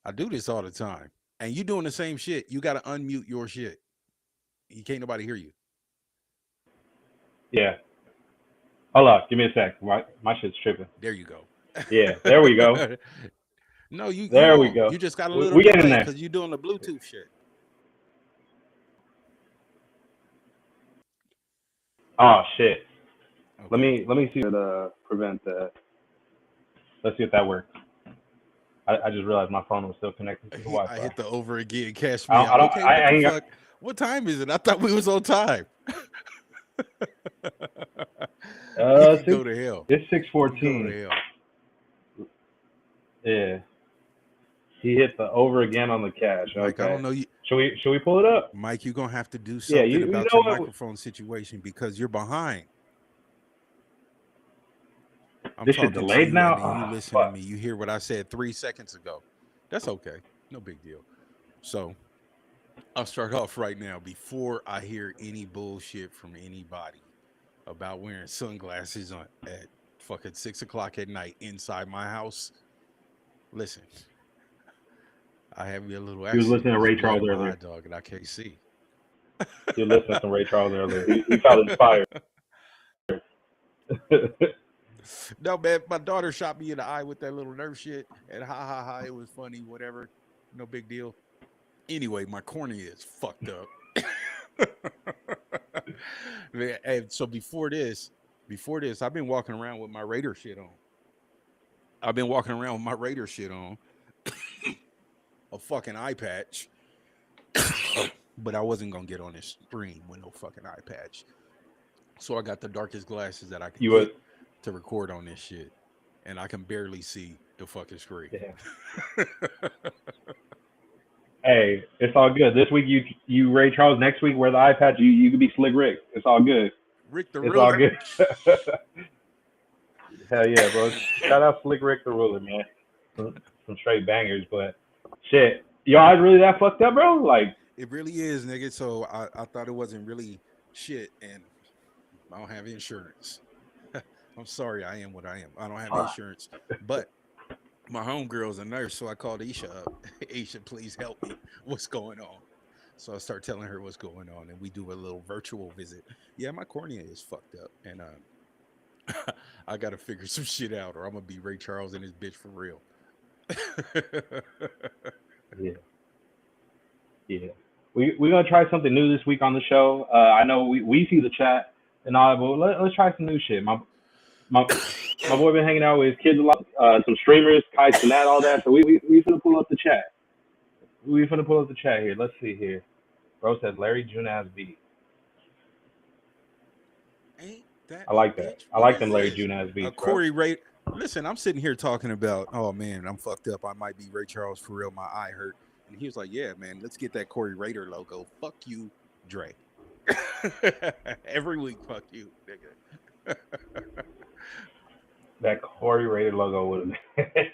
I do this all the time. And you doing the same shit. You got to unmute your shit. You can't nobody hear you. Yeah. Hold up. Give me a sec. My shit's tripping. There you go. Yeah. There we go. No, you There we won't. go. You just got a little We get in delay there. because you're doing the Bluetooth shit. Oh shit. Let Okay. me see to prevent that. Let's see if that works. I just realized my phone was still connected to the I Wi-Fi. hit the over again, cash me I out. don't. Okay, what I the ain't got. fuck? What time is it? I thought we was on time. You could Six. go to hell. It's You can go 6:14. to hell. Yeah. He hit the over again on the cash. Mike, I Okay. don't know you. Should we pull it up? Mike, you're gonna have to do Yeah. something You about know your what? microphone situation because you're behind. I'm This shit talking to delayed you now. and then you Ah, listen to fuck. me. You hear what I said 3 seconds ago. That's okay. No big deal. So I'll start off right now before I hear any bullshit from anybody about wearing sunglasses at fucking 6 o'clock at night inside my house. Listen, I had me a little He was accident. listening to There's Ray blood Charles in my eye, earlier. dog, and I can't see. He was listening to Ray Charles earlier. He felt inspired. No, man, my daughter shot me in the eye with that little nerve shit, and ha ha ha, it was funny, whatever. No big deal. Anyway, my cornea is fucked up. And so before this, I've been walking around with my Raider shit on. I've been walking around with my Raider shit on, a fucking eye patch, but I wasn't gonna get on this screen with no fucking eye patch. So I got the darkest glasses that I could you was. get to record on this shit, and I can barely see the fucking screen. Yeah. Hey, it's all good. This week you Ray Charles. Next week wear the eye patch. You could be Slick Rick. It's all good. Rick the It's all Ruler. good. Hell yeah, bro. Shout out Slick Rick the Ruler, man. Some straight bangers, but shit. Your eyes really that fucked up, bro? Like, It really is, nigga. So I thought it wasn't really shit, and I don't have insurance. I'm sorry, I am what I am. I don't have insurance, but my homegirl's a nurse, so I called Isha up. Isha, please help me. What's going on? So I start telling her what's going on, and we do a little virtual visit. Yeah, my cornea is fucked up, and I got to figure some shit out, or I'm gonna be Ray Charles and his bitch for real. yeah, yeah. We're gonna try something new this week on the show. I know we see the chat. and all. But let's try some new shit. My my boy been hanging out with his kids a lot. Some streamers, Kai Cenat, all that. So we finna pull up the chat. We finna pull up the chat here. Let's see here. Bro says Larry June ass beat. Ain't that I a like that. bitch? I What like is them Larry this? June ass A beats, bro. Corey Ray. Listen, I'm sitting here talking about, oh man, I'm fucked up. I might be Ray Charles for real. My eye hurt. And he was like, yeah, man, let's get that Corey Raider logo. Fuck you, Dre. Every week, fuck you, nigga. That Corey rated logo would have been.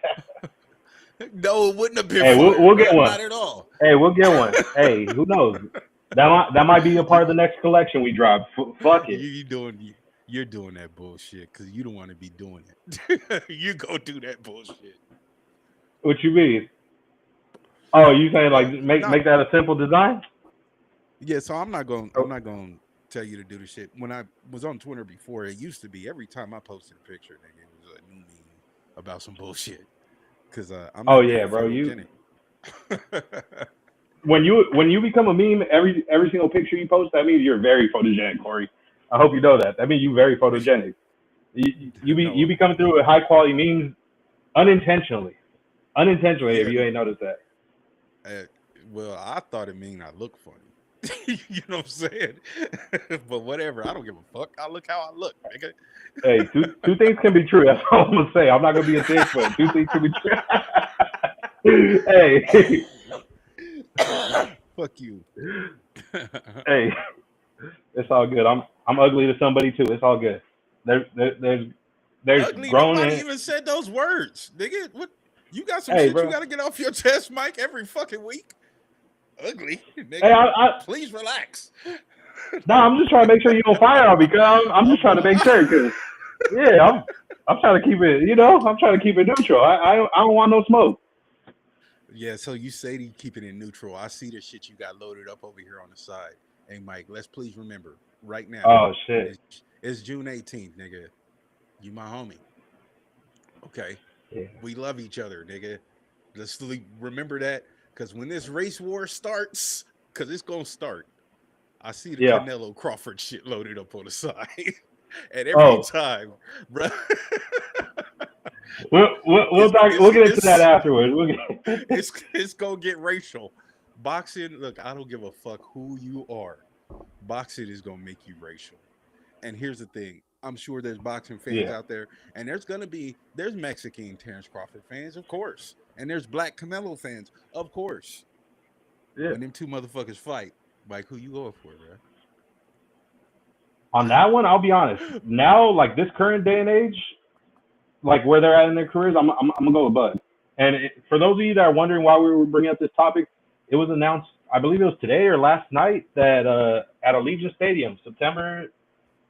No, it wouldn't have been Hey, fire, we'll get bro. one. Not at all. Hey, we'll get one. Hey, who knows? That might be a part of the next collection we drop. Fuck it. You doing you're doing that bullshit because you don't want to be doing it. You go do that bullshit. What you mean? Oh, you saying like No, make that a simple design? yeah. So I'm Oh, not going to tell you to do the shit. When I was on Twitter before, it used to be every time I posted a picture, nigga, it was a new meme about some bullshit. Because I'm oh not yeah, very bro. You photogenic. when you become a meme, every single picture you post, that means you're very photogenic, Corey. I hope you know that. That means you're very photogenic. You No, be coming through with high quality memes unintentionally. Unintentionally, if yeah. you ain't noticed that. Uh, well, I thought it mean I look funny. You know what I'm saying? But whatever, I don't give a fuck. I look how I look, nigga. Hey, two things can be true. That's all I'm gonna say. I'm not gonna be a dick, but two things can be true. Hey, Fuck you. hey, it's all good. I'm ugly to somebody too. It's all good. There's Ugly. grown Nobody in. even said those words, nigga. What? You got some Hey, shit you bro. got to get off your chest, Mike, every fucking week. Ugly, Hey, nigga. I Please relax. no, I'm just trying to make sure you don't fire on me, because I'm just trying to make sure, because yeah, I'm trying to keep it. I'm trying to keep it neutral. I don't want no smoke. Yeah, so you say to keep it in neutral. I see the shit you got loaded up over here on the side. Hey, Mike, let's please remember right now, Oh shit. it's June 18th, nigga. You my homie. Okay. Yeah. We love each other, nigga. Remember that. Because when this race war starts, because it's going to start, I see the Yeah. Canelo Crawford shit loaded up on the side. And every Oh, time, bro, we'll it's, talk. it's, We'll get into that it's, afterwards. We'll get. it's gonna get racial. Boxing, look, I don't give a fuck who you are. Boxing is gonna make you racial. And here's the thing: I'm sure there's boxing fans Yeah. out there, and there's Mexican Terrence Crawford fans, of course, and there's Black Canelo fans, of course. Yeah. When them two motherfuckers fight, like who you going for, On that one, I'll be honest. bro? Now, like this current day and age, like where they're at in their careers, I'm gonna go with Bud. And for those of you that are wondering why we were bringing up this topic, it was announced, I believe it was today or last night, that at Allegiant Stadium, September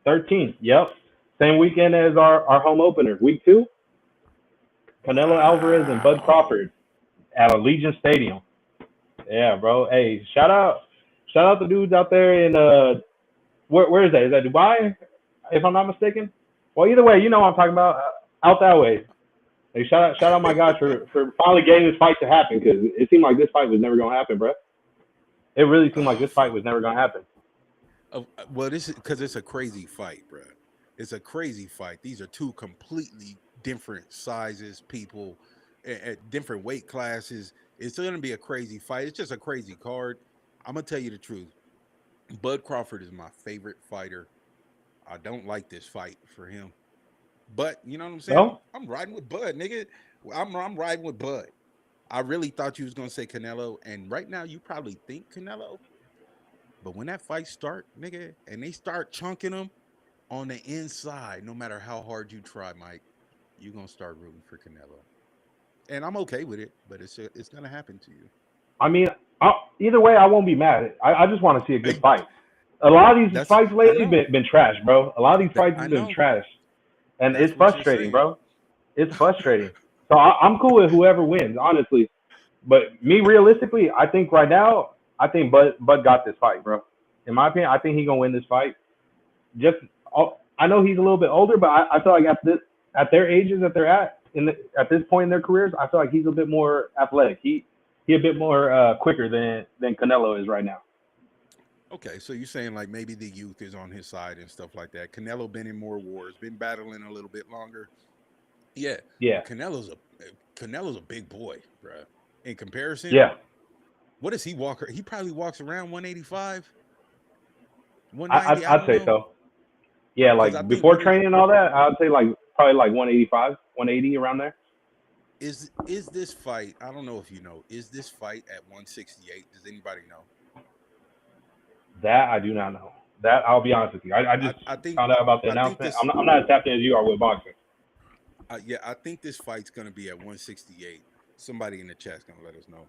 13th. Yep, same weekend as our home opener, week two. Canelo Alvarez and Bud Wow. Crawford at Allegiant Stadium. Yeah, bro. Hey, shout out the dudes out there in where is that? Is that Dubai? If I'm not mistaken. Well, either way, you know what I'm talking about. Out that way. Hey, shout out my guys for finally getting this fight to happen, because it seemed like this fight was never gonna happen, bro. It really seemed like Ah, this fight fuck. was never gonna happen. Well, this is because it's a crazy fight, bro. It's a crazy fight. These are two completely different sizes, people at different weight classes. It's going to be a crazy fight. It's just a crazy card. I'm gonna tell you the truth. Bud Crawford is my favorite fighter. I don't like this fight for him, but you know what I'm saying. No? I'm riding with Bud, nigga. I'm riding with Bud. I really thought you was gonna say Canelo, and right now you probably think Canelo, but when that fight start, nigga, and they start chunking him on the inside, no matter how hard you try, Mike, you're gonna start rooting for Canelo. And I'm okay with it, but it's gonna happen to you. I mean, either way, I won't be mad. I just want to see a good Hey, fight. A lot of these that's fights I lately know been trash, bro. A lot of these that fights I have been know trash, and that's it's what you're frustrating, saying. bro. It's frustrating. So I'm cool with whoever wins, honestly. But me, realistically, I think right now, I think Bud got this fight, bro. In my opinion, I think he's gonna win this fight. Just, I know he's a little bit older, but I feel like at their ages that they're at this point in their careers, I feel like he's a bit more athletic. He a bit more quicker than Canelo is right now. Okay, so you're saying like maybe the youth is on his side and stuff like that. Canelo been in more wars, been battling a little bit longer. Yeah, Yeah, but Canelo's a big boy, bruh. In comparison, yeah. what does he walk? He probably walks around 185, I 190. I'd, I I'd don't say know, so. Yeah, because I like think before what it training and all that, I'd say like probably like 185, 180 around there. is this fight. I don't know if you know. Is this fight at 168? Does anybody know? That I do not know. That I'll be honest with you. I I just I think found out about the I think announcement. this. I'm not as tapped in as you are with boxing. Yeah, I think this fight's gonna be at 168. Somebody in the chat's gonna let us know.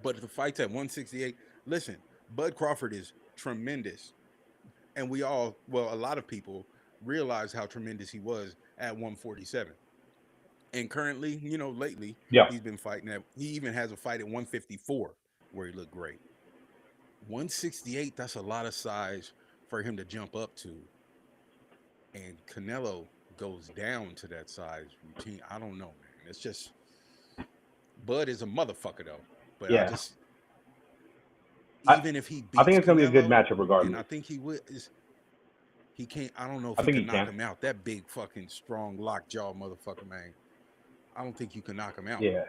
But if the fight's at 168, listen, Bud Crawford is tremendous. And we all, well, a lot of people realize how tremendous he was at 147. And currently, lately, Yeah, he's been fighting at, he even has a fight at 154 where he looked great. 168, that's a lot of size for him to jump up to. And Canelo goes down to that size routine. I don't know, man. It's just, Bud is a motherfucker, though. But I yeah. just, I even if he I think beats it's gonna be a good Canelo, matchup and I regardless. think he would, is he can't. I don't know if I he think can he knock can. him out. That big fucking strong lockjaw motherfucker, man. I don't think you can knock him out. Yeah.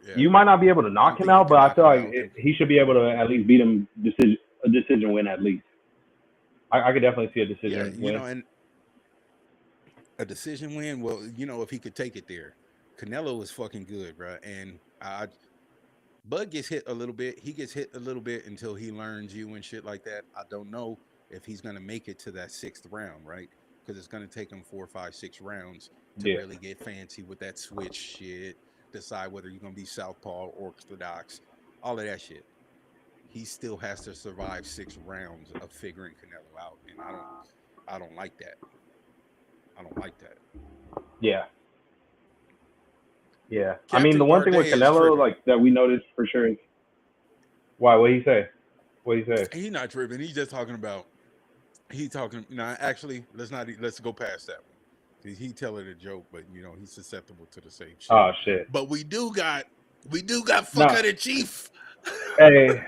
Yeah, You might not be able to I knock don't him think you out, but can I knock feel him like out. And he should be able to at least beat him a decision win at least. I could definitely see a yeah, decision win. and a decision win. Well, if he could take it there, Canelo is fucking good, bro. And Bud gets hit a little bit. He gets hit a little bit until he learns you and shit like that. I don't know if he's gonna make it to that sixth round, right? Because it's gonna take him 4, 5, 6 rounds to Yeah, really get fancy with that switch shit. Decide whether you're gonna be southpaw, orthodox, all of that shit. He still has to survive 6 rounds of figuring Canelo out, and I don't like that. I don't like that. yeah, yeah. I mean, the Captain one thing with Bardet is Canelo, tripping. like that we noticed for sure is why. What he say? What he say? He's not tripping. He's just talking about he talking. No, actually, let's go past that one. He telling a joke, but he's susceptible to the same shit. Oh shit. But we do got fuck No. of the chief. Hey,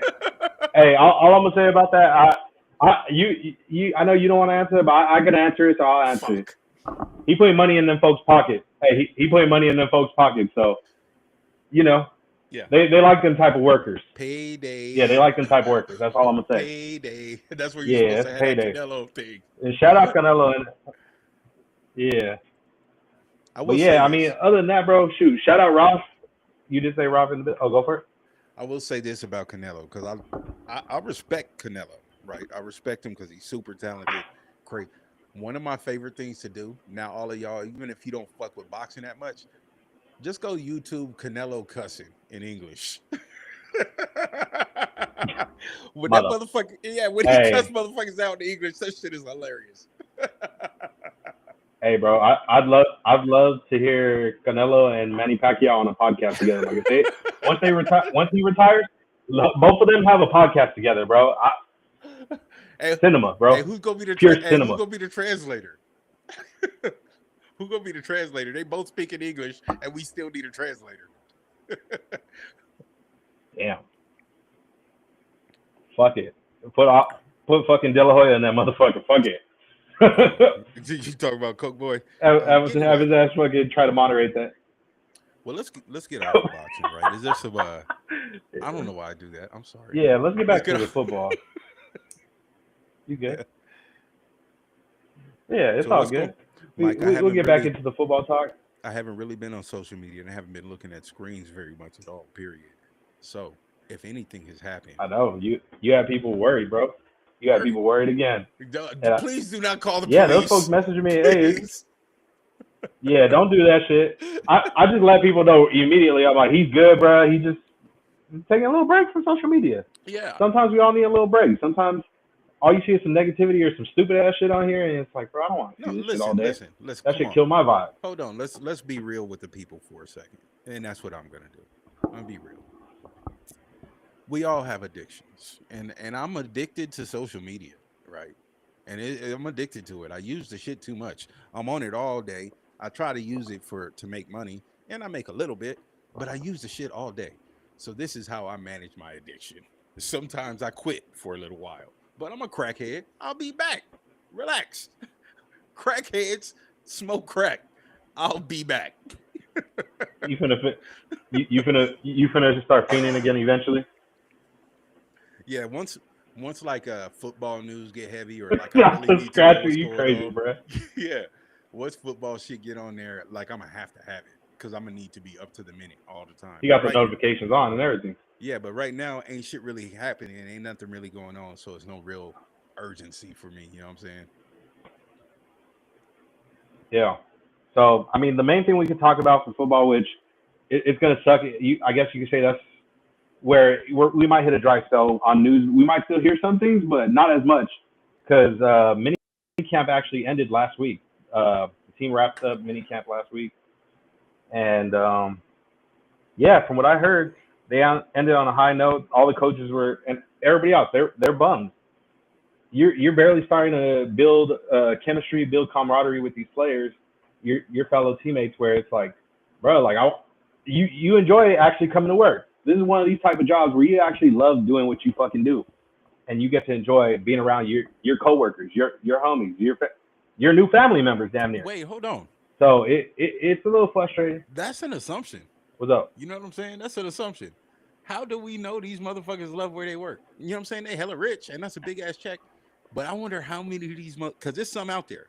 hey. All I'm gonna say about that, I know you don't want to answer it, but I can answer it, so I'll answer it. Fuck. He putting money in them folks' pockets. Hey, he putting money in them folks' pockets, so you know Yeah. they like them type of workers. Yeah, they Payday. like them type of workers. That's all I'm gonna say. Payday. That's where you're Yeah, supposed to it's have that payday. Canelo thing. And shout out Canelo and yeah. I But will say yeah, I mean, this. other than that, bro, shoot, shout out Ralph. You did say Ralph in the bit. Oh, go for it. I will say this about Canelo because I respect Canelo, right? I respect him because he's super talented, great. One of my favorite things to do now, all of y'all, even if you don't fuck with boxing that much, just go YouTube Canelo cussing in English. When that Mother. motherfucker, yeah, when he cuss Hey, motherfuckers out in English, that shit is hilarious. hey, bro. I'd love to hear Canelo and Manny Pacquiao on a podcast together. Like if they once he retires, both of them have a podcast together, bro. Hey, Cinema, hey, bro. who's gonna be the Pure hey, who's cinema. gonna be the translator? Who's gonna be the translator? They both speak in English, and we still need a translator. Damn. Fuck it. Put put fucking De La Hoya in that motherfucker. Fuck it. Oh, you talk about Coke Boy. Have Anyway, his ass fucking try to moderate that. well, let's get off of boxing, right? Is there some? I don't know why I do that. I'm sorry. Yeah, let's get Let's back get to the off. football. You good? Yeah, it's So all let's go, good. Mike. We'll get back into the football talk. I haven't really been on social media, and I haven't been looking at screens very much at all. Period. So if anything has happened, I know you have people worried, bro. You got worried. people worried again. And Please do not call the yeah, those folks police. messaging me. Hey, Please. yeah, don't do that shit. I just let people know immediately. I'm like, he's good, bro. He just taking a little break from social media. Yeah. Sometimes we all need a little break. Sometimes all you see is some negativity or some stupid ass shit on here, and it's like, bro, I don't want to No, see this shit all listen, day. listen. Let's That come should on. kill my vibe. Hold on. Let's be real with the people for a second. And that's what I'm gonna do. I'm gonna be real. We all have addictions. And I'm addicted to social media, right? And I'm addicted to it. I use the shit too much. I'm on it all day. I try to use it to make money, and I make a little bit, but I use the shit all day. So this is how I manage my addiction. Sometimes I quit for a little while, but I'm a crackhead. I'll be back. Relax. Crackheads smoke crack. I'll be back. You finna you finna just start fiending again eventually. Yeah, once like football news get heavy or like I Not really the need to know scratcher, what's you going crazy, on. bro. Yeah. Once football shit get on there, like I'm gonna have to have it because I'm gonna need to be up to the minute all the time. You But got the right, notifications on and everything. yeah, but right now ain't shit really happening. Ain't nothing really going on, so it's no real urgency for me. You know what I'm saying? Yeah. So I mean, the main thing we could talk about for football, which it's gonna suck. I guess you could say that's where we might hit a dry spell on news. We might still hear some things, but not as much because mini camp actually ended last week. The team wrapped up mini camp last week, and yeah, from what I heard, they ended on a high note. All the coaches were, and everybody else, they're bummed. You're barely starting to build chemistry, build camaraderie with these players, your fellow teammates. Where it's like, bro, like you enjoy actually coming to work. This is one of these type of jobs where you actually love doing what you fucking do, and you get to enjoy being around your coworkers, your homies, your new family members, damn near. Wait, hold on. So it's a little frustrating. That's an assumption. What's up? You know what I'm saying? That's an assumption. How do we know these motherfuckers love where they work? You know what I'm saying? They hella rich, and that's a big ass check. But I wonder how many of these because there's some out there.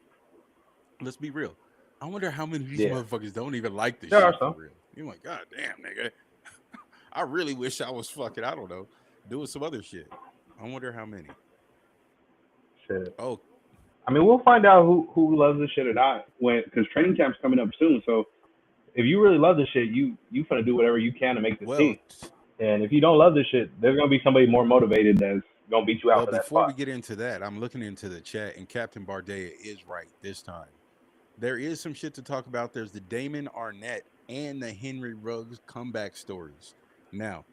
Let's be real. I wonder how many of these Yeah, motherfuckers don't even like this there are shit for some. real. You're like, God damn, nigga. I really wish I was fucking, I don't know, doing some other shit. I wonder how many. Shit. Oh, I mean, we'll find out who loves this shit or not when because training camp's coming up soon. So if you really love this shit, you finna do whatever you can to make this well, team. And if you don't love this shit, there's gonna be somebody more motivated that's gonna beat you out well, for that before we spot. get into that, I'm looking into the chat, and Captain Bardea is right this time. There is some shit to talk about. There's the Damon Arnett and the Henry Ruggs comeback stories. Now,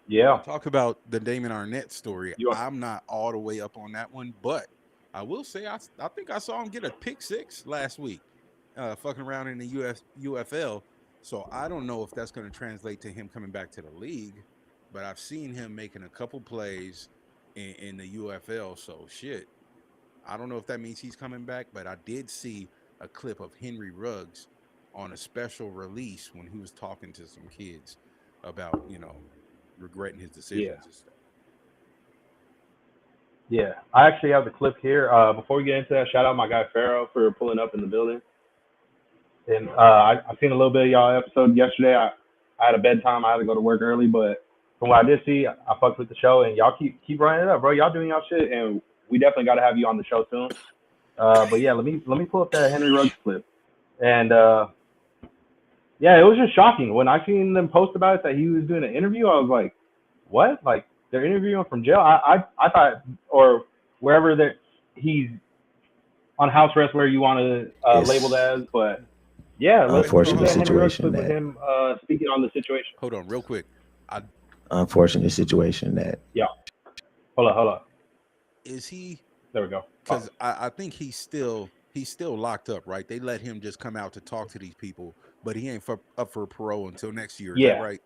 Yeah. talk about the Damon Arnett story. You want, I'm not all the way up on that one, but I will say I think I saw him get a pick six last week, fucking around in the UFL. So I don't know if that's going to translate to him coming back to the league, but I've seen him making a couple plays in the UFL. So shit, I don't know if that means he's coming back, but I did see a clip of Henry Ruggs on a special release when he was talking to some kids about, regretting his yeah. decisions and stuff. Yeah. I actually have the clip here. Before we get into that, shout out my guy Pharaoh for pulling up in the building. And I seen a little bit of y'all episode yesterday. I had a bedtime. I had to go to work early, but from what I did see, I fucked with the show, and y'all keep running it up, bro. Y'all doing y'all shit, and we definitely got to have you on the show soon. But yeah, let me pull up that Henry Ruggs clip, and yeah, it was just shocking when I seen them post about it that he was doing an interview. I was like, what? Like they're interviewing him from jail? I thought or wherever that he's on house arrest, where you want to label It's that as, but yeah, Wait, hold on, let's unfortunate hold get on, Henry hold on, Ruggs situation clip with that him speaking on the situation. hold on, real quick. I unfortunate situation that Yeah, hold on. is he There we go. because Pause. I think he's still locked up, right? They let him just come out to talk to these people, but he ain't up for parole until next year. Is that Yeah, right?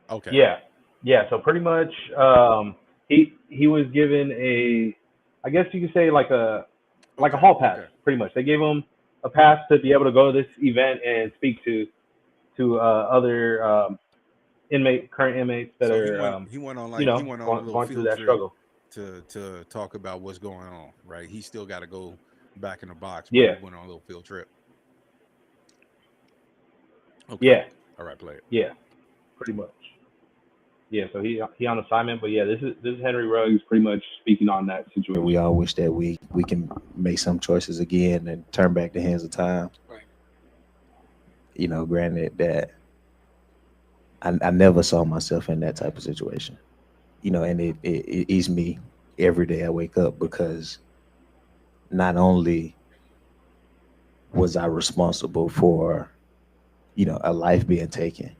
Okay. yeah, yeah. So pretty much, he was given a, I guess you could say like a Okay. hall pass. Okay. Pretty much, they gave him a pass to be able to go to this event and speak to other current inmates that So he are went he went on like he went on a little going through field that trip struggle. to talk about what's going on, right? He still got to go back in the box, but he Yeah, went on a little field trip. Okay. yeah, All right, play it. yeah. Pretty much. Yeah, so he on assignment, but yeah, this is Henry Ruggs pretty much speaking on that we situation. all wish that we can make some choices again and turn back the hands of time. Right. Granted that I never saw myself in that type of situation. And it eats me every day I wake up because not only was I responsible for, a life being taken,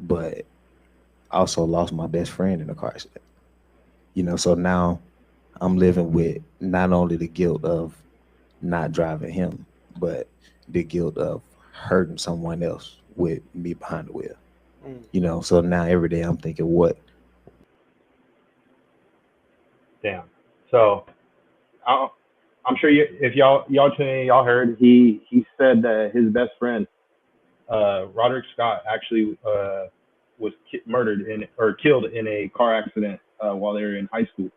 but also lost my best friend in a car accident. So now I'm living with not only the guilt of not driving him, but the guilt of hurting someone else with me behind the wheel. You know, so now every day I'm thinking, what? Damn. So I'm sure if y'all tuned in, y'all heard he said that his best friend, Roderick Scott, actually was murdered or killed in a car accident while they were in high school,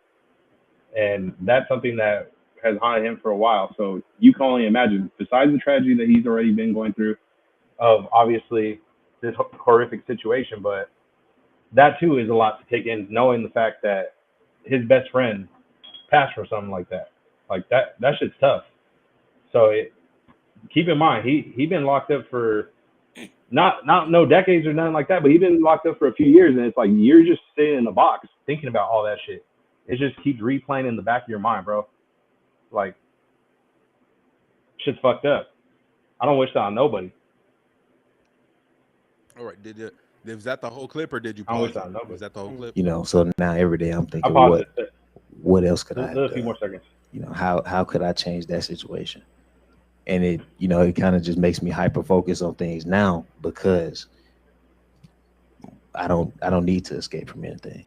and that's something that has haunted him for a while. So you can only imagine, besides the tragedy that he's already been going through, of obviously this horrific situation, but that too is a lot to take in, knowing the fact that his best friend passed from something like that. Like that shit's tough. So keep in mind, he been locked up for not no decades or nothing like that, but he's been locked up for a few years, and it's like you're just sitting in a box thinking about all that shit. It just keeps replaying in the back of your mind, bro. Like shit's fucked up. I don't wish that on nobody. All right, was that the whole clip or did you I don't wish pause that it? on Was nobody. that the whole clip? You know, so now every day I'm I thinking, paused it. what else could I have There's a few more done? seconds. You know, how could I change that situation? And it, you know, it kind of just makes me hyper focus on things now because I don't need to escape from anything.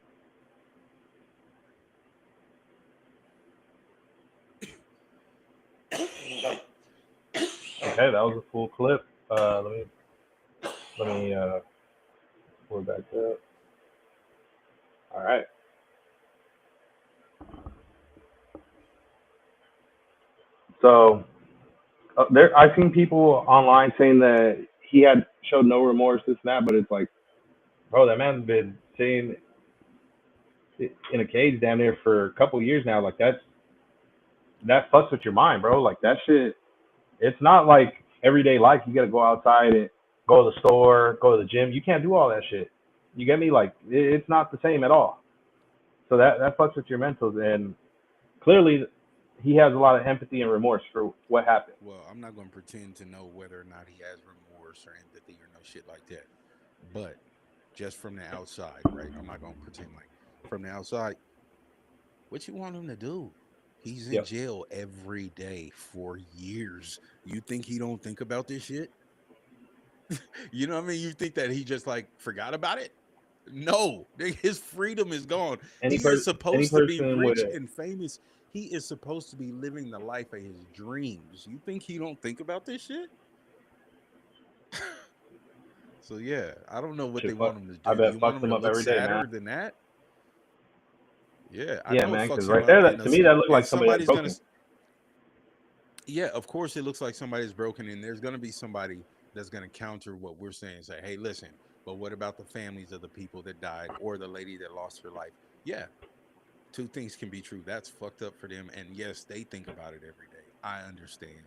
Okay, that was a full clip. Let me pull it back up. All right. So I've seen people online saying that he had showed no remorse, this and that, but it's like, bro, that man's been sitting in a cage down there for a couple years now. Like that fucks with your mind, bro. Like that shit. It's not like everyday life. You gotta go outside and go to the store, go to the gym. You can't do all that shit. You get me? Like it's not the same at all. So that fucks with your mentals, and clearly he has a lot of empathy and remorse for what happened. Well, I'm not going to pretend to know whether or not he has remorse or empathy or no shit like that. But just from the outside, right? I'm not going to pretend like from the outside, what you want him to do? He's in Yep. jail every day for years. You think he don't think about this shit? You know what I mean? You think that he just like forgot about it? No, his freedom is gone. He is Any supposed to be person with rich a and famous. He is supposed to be living the life of his dreams. You think he don't think about this shit? So yeah, I don't know what they shit, want him to I do. Do bet you want fucks him them to up look every day, man. sadder than that? Yeah, I Yeah, know it man. Because fucks him right up, there, that to me, that looked and like somebody that's somebody's gonna. broken. Yeah, of course, it looks like somebody's broken, and there's gonna be somebody that's gonna counter what we're saying. Say, hey, listen, but what about the families of the people that died or the lady that lost her life? Yeah, two things can be true. That's fucked up for them, and yes, they think about it every day. I understand.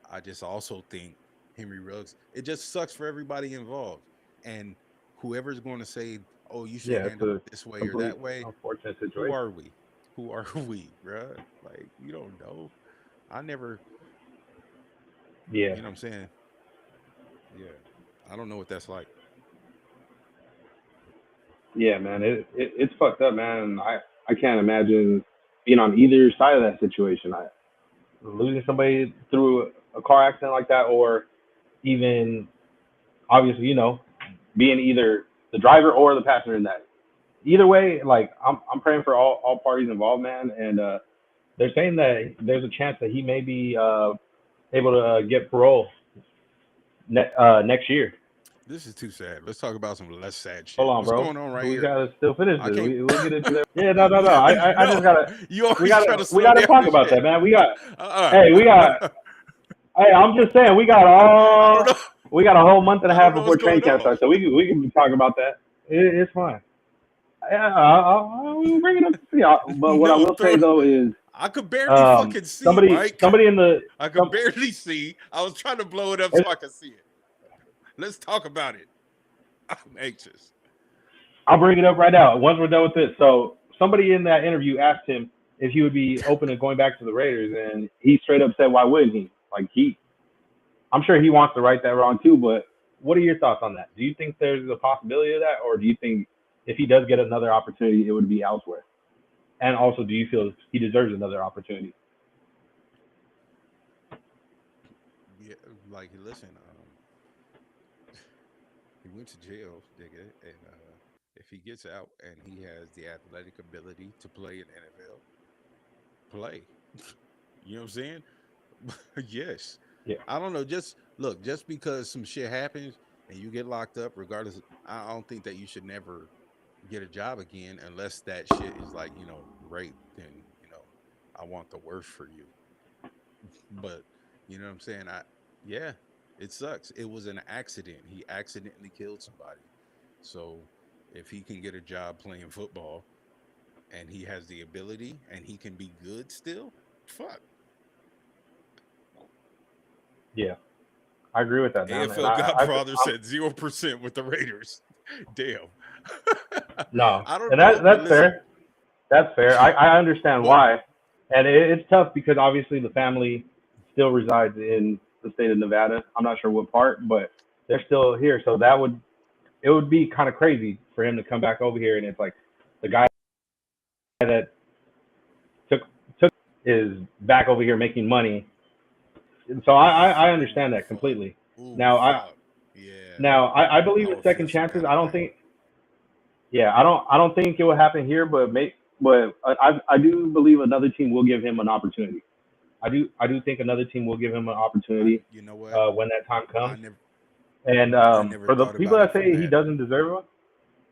I just also think Henry Ruggs. It just sucks for everybody involved, and whoever's going to say, "Oh, you should Yeah, it's handle a it this way or complete that way," unfortunate who situation. are we? Who are we, bruh? Like you don't know. I never. Yeah, You know what I'm saying? Yeah, I don't know what that's like. yeah, man. It's fucked up, man. I can't imagine being on either side of that situation. I losing somebody through a car accident like that, or even obviously, being either the driver or the passenger in that. Either way, like I'm praying for all parties involved, man. And they're saying that there's a chance that he may be able to get parole next year. This is too sad. Let's talk about some less sad Hold shit. on, What's bro. going on right We here? gotta still finish I this. can't. We'll get into that. Yeah, no. I No, just gotta you we always try gotta to we slow gotta down talk the about that, shit. man. Uh-uh. Hey, we got hey, I'm just saying I don't know. we got a whole month and a I don't half know what's before training going camp on. starts, so we can be talking about that. It's fine. Yeah, I'll bring it up to see. But what I No, will say though is, I could barely fucking see, Mike. somebody in the I could some, barely see. I was trying to blow it up so I could see it. Let's talk about it. I'm anxious. I'll bring it up right now once we're done with this. So somebody in that interview asked him if he would be open to going back to the Raiders, and he straight up said, "Why wouldn't he?" Like I'm sure he wants to right that wrong too. But what are your thoughts on that? Do you think there's a possibility of that, or do you think if he does get another opportunity, it would be elsewhere? And also, do you feel he deserves another opportunity? Yeah, like listen, He went to jail, nigga, and if he gets out and he has the athletic ability to play in NFL, play. You know what I'm saying? Yes. Yeah, I don't know. Just look, just because some shit happens and you get locked up, regardless, I don't think that you should never get a job again unless that shit is like, rape. Then, I want the worst for you. But, you know what I'm saying? Yeah, it sucks. It was an accident. He accidentally killed somebody. So if he can get a job playing football and he has the ability and he can be good still, fuck. yeah, I agree with that, man. And AFL Godfather said 0% with the Raiders. Damn. no, I don't and know, but that's listen, fair. That's fair. I understand but why, and it's tough because obviously the family still resides in the state of Nevada. I'm not sure what part, but they're still here. So it would be kind of crazy for him to come back over here, and it's like the guy that took took is back over here making money. And so I ooh, understand that fuck. completely. Ooh, Now fuck. Yeah, I believe I in would feel second some chances. kind I of don't way. think yeah I don't think it will happen here, but I do believe another team will give him an opportunity. I do think another team will give him an opportunity You know what? when that time I comes. never, And I never for the thought people about it that from say he that. doesn't deserve one,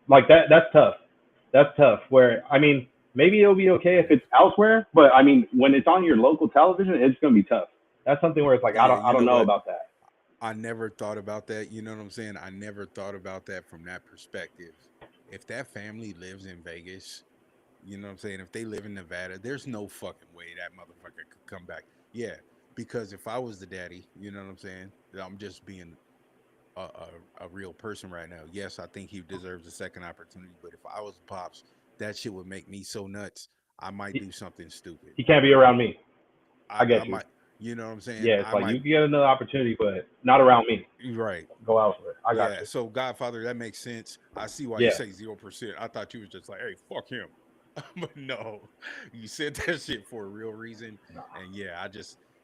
like that's tough. That's tough. Where I mean, maybe it'll be okay I if never, it's elsewhere, but I mean, when it's on your local television, it's gonna be tough. That's something where it's like yeah, I you don't know know what? about that. I never thought about that. You know what I'm saying? I never thought about that from that perspective. If that family lives in Vegas, you know what I'm saying? If they live in Nevada, there's no fucking way that motherfucker could come back. Yeah, because if I was the daddy, you know what I'm saying? I'm just being a real person right now. Yes, I think he deserves a second opportunity, but if I was Pops, that shit would make me so nuts. I might He, do something stupid. he can't be around me. I I get you. might, you know what I'm saying? Yeah, it's I like might, you can get another opportunity, but not around me. you're right. Go elsewhere. I got Yeah, you. so Godfather, that makes sense. I see why you Yeah. say 0%. I thought you was just like, hey, fuck him. But no, you said that shit for a real reason. No. And yeah,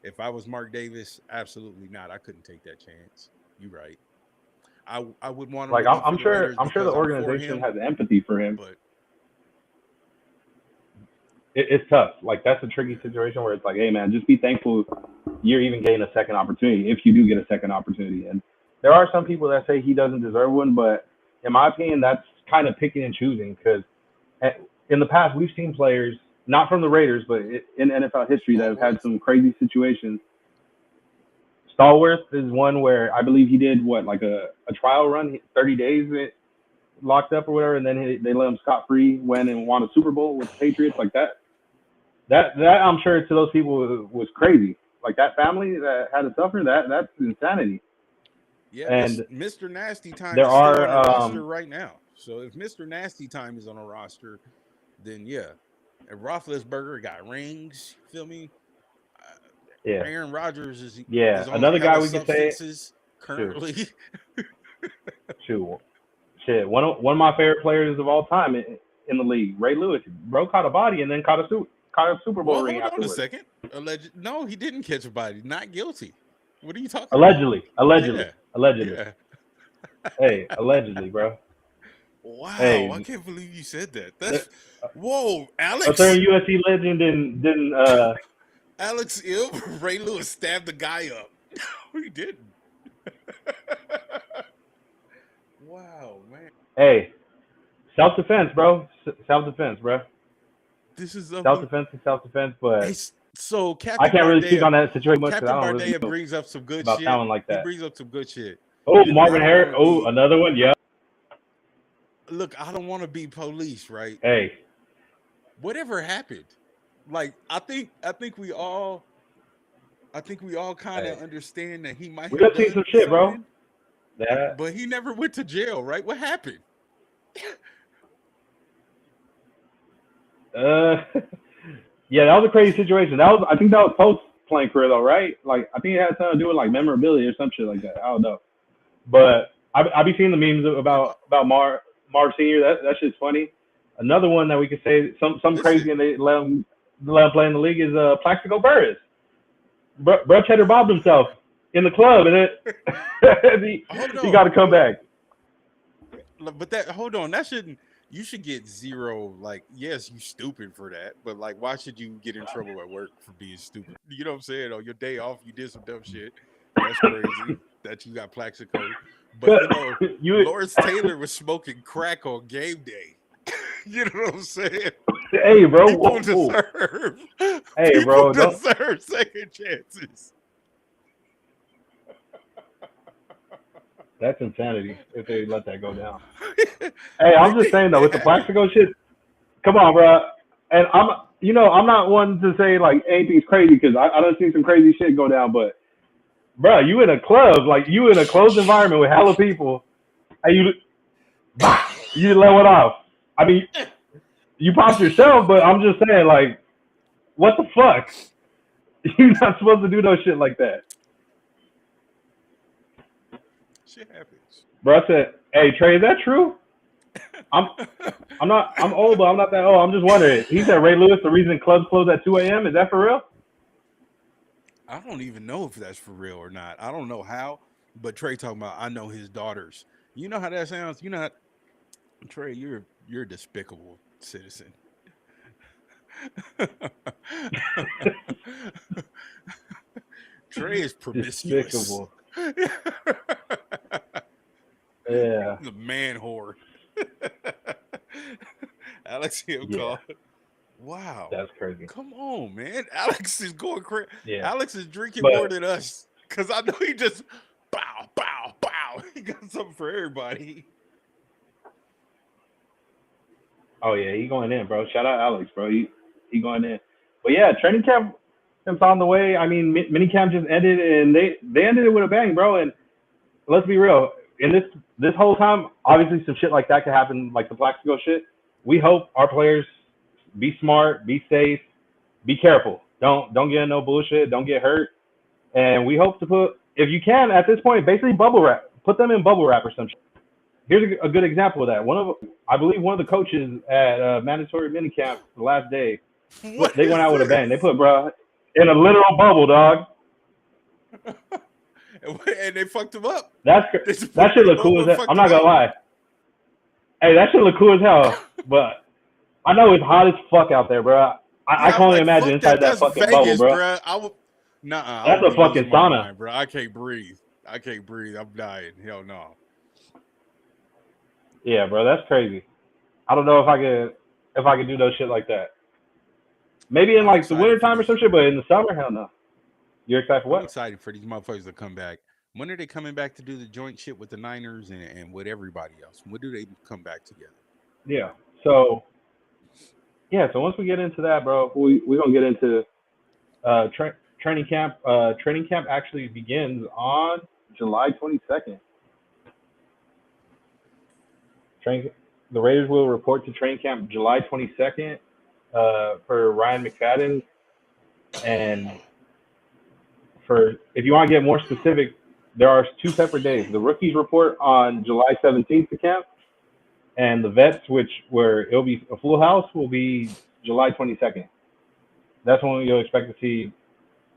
if I was Mark Davis, absolutely not. I couldn't take that chance. You're right. I would want him Like to go for I'm the sure Raiders the because I'm for organization him. has empathy for him. But It's tough. Like that's a tricky yeah, situation where it's like, hey man, just be thankful you're even getting a second opportunity if you do get a second opportunity. And there are some people that say he doesn't deserve one, but in my opinion, that's kind of picking and choosing because in the past we've seen players not from the Raiders, but in NFL history that have had Stallworth. some crazy situations. Stallworth is one where I believe he did what like a trial run, 30 days locked up or whatever, and then they let him scot free, went and won a Super Bowl with the Patriots like that. That I'm sure to those people was crazy. Like that family that had to suffer that's insanity. Yeah, And Mr. Nasty Time there is still are on the roster right now. So if Mr. Nasty Time is on a roster, then yeah. And Roethlisberger got rings. Feel me? yeah Aaron Rodgers yeah is on another guy hella we could say substances shoot currently. shoot shit one of my favorite players of all time in the league, Ray Lewis. Bro caught a body and then caught a Super Bowl Well, ring hold on a afterwards. second. Alleged? No, he didn't catch a body. Not guilty. What are you talking about? Allegedly, allegedly, Yeah, allegedly. yeah. Hey, allegedly, bro. Wow, I Hey, can't believe you said that. a That's whoa, certain Alex. USC legend didn't Alex Ill, Ray Lewis stabbed the guy up. No, he didn't. Wow, man. hey, self defense, bro. Self defense, bro. This is Self something. defense is self defense, Hey, but so I Captain can't really speak Bardea, on that situation much because I Captain don't really Bardea know brings up some good about shit. talent like He that. brings up some good shit. Oh, And I Marvin don't Harris. want to Oh, be another one. Yeah. look, I don't want to be police, right? Hey, Whatever happened? Like I think we all kind hey, of understand that he might we have done seen some done shit, bro. something, That but he never went to jail, right? What happened? uh, yeah, that was a crazy situation. I think that was post playing career though, right? Like I think it had something to do with like memorability or some shit like that. I don't know, but I be seeing the memes Yeah, about Mark Senior. That shit's funny. Another one that we could say some crazy listen. and they let him play in the league is Plaxico Burress. Bro cheddar bobbed himself in the club, and it he Hold he got to on. come back. But that hold on, that shouldn't. You should get zero. Like, yes, you stupid for that, but like, why should you get in trouble at work for being stupid? You know what I'm saying? On your day off, you did some dumb shit. That's crazy that you got Plaxico. But you, Lawrence Taylor was smoking crack on game day. You know what I'm saying? hey, bro. People Whoa. deserve. Hey, People bro. Don't. deserve second chances. That's insanity if they let that go down. Hey, I'm just saying though, with the Plaxico shit, come on, bro. And I'm not one to say like anything's crazy because I done seen some crazy shit go down, but bro, you in a club, like you in a closed environment with hella people, and you let one off. I mean, you popped yourself, but I'm just saying, like, what the fuck? You're not supposed to do no shit like that. Shit happens. Bro, I said, hey Trey, is that true? I'm old, but I'm not that old. I'm just wondering. He said Ray Lewis, the reason clubs close at 2 a.m. Is that for real? I don't even know if that's for real or not. I don't know how, but Trey talking about I know his daughters. You know how that sounds? You know how, Trey, you're a despicable citizen. Trey is promiscuous. Despicable. Yeah. The man whore. Alex Hill Yeah. called. Wow. That's crazy. Come on, man. Alex is going crazy. Yeah. Alex is drinking But- more than us. Because I know he just bow, bow, bow. He got something for everybody. Oh yeah, he going in, bro. Shout out Alex, bro. He going in. But yeah, training camp is on the way. I mean, minicamp just ended, and they ended it with a bang, bro. And let's be real. In this whole time, obviously some shit like that could happen, like the Plaxico shit. We hope our players be smart, be safe, be careful. Don't get in no bullshit. Don't get hurt. And we hope to put, if you can, at this point, basically bubble wrap. Put them in bubble wrap or some shit. Here's a good example of that. I believe one of the coaches at mandatory minicamp the last day, they went out with a bang. They put bro in a literal bubble, dog. And they fucked him up. That shit look cool as hell. I'm not gonna lie. Hey, that shit look cool as hell. But I know it's hot as fuck out there, bro. I can only imagine inside that fucking Vegas, bubble, bro. That's a fucking sauna, mind, bro. I can't breathe. I'm dying. Hell no. Yeah, bro, that's crazy. I don't know if I could do those shit like that. Maybe in like the wintertime or some shit, but in the summer, hell no. You're excited for what? I'm excited for these motherfuckers to come back. When are they coming back to do the joint shit with the Niners and with everybody else? When do they come back together? Yeah. So once we get into that, bro, we're gonna get into training camp. Training camp actually begins on July 22nd. The Raiders will report to training camp July 22nd for Ryan McFadden. And if you want to get more specific, there are 2 separate days. The rookies report on July 17th to camp, and the vets, where it'll be a full house, will be July 22nd. That's when you'll expect to see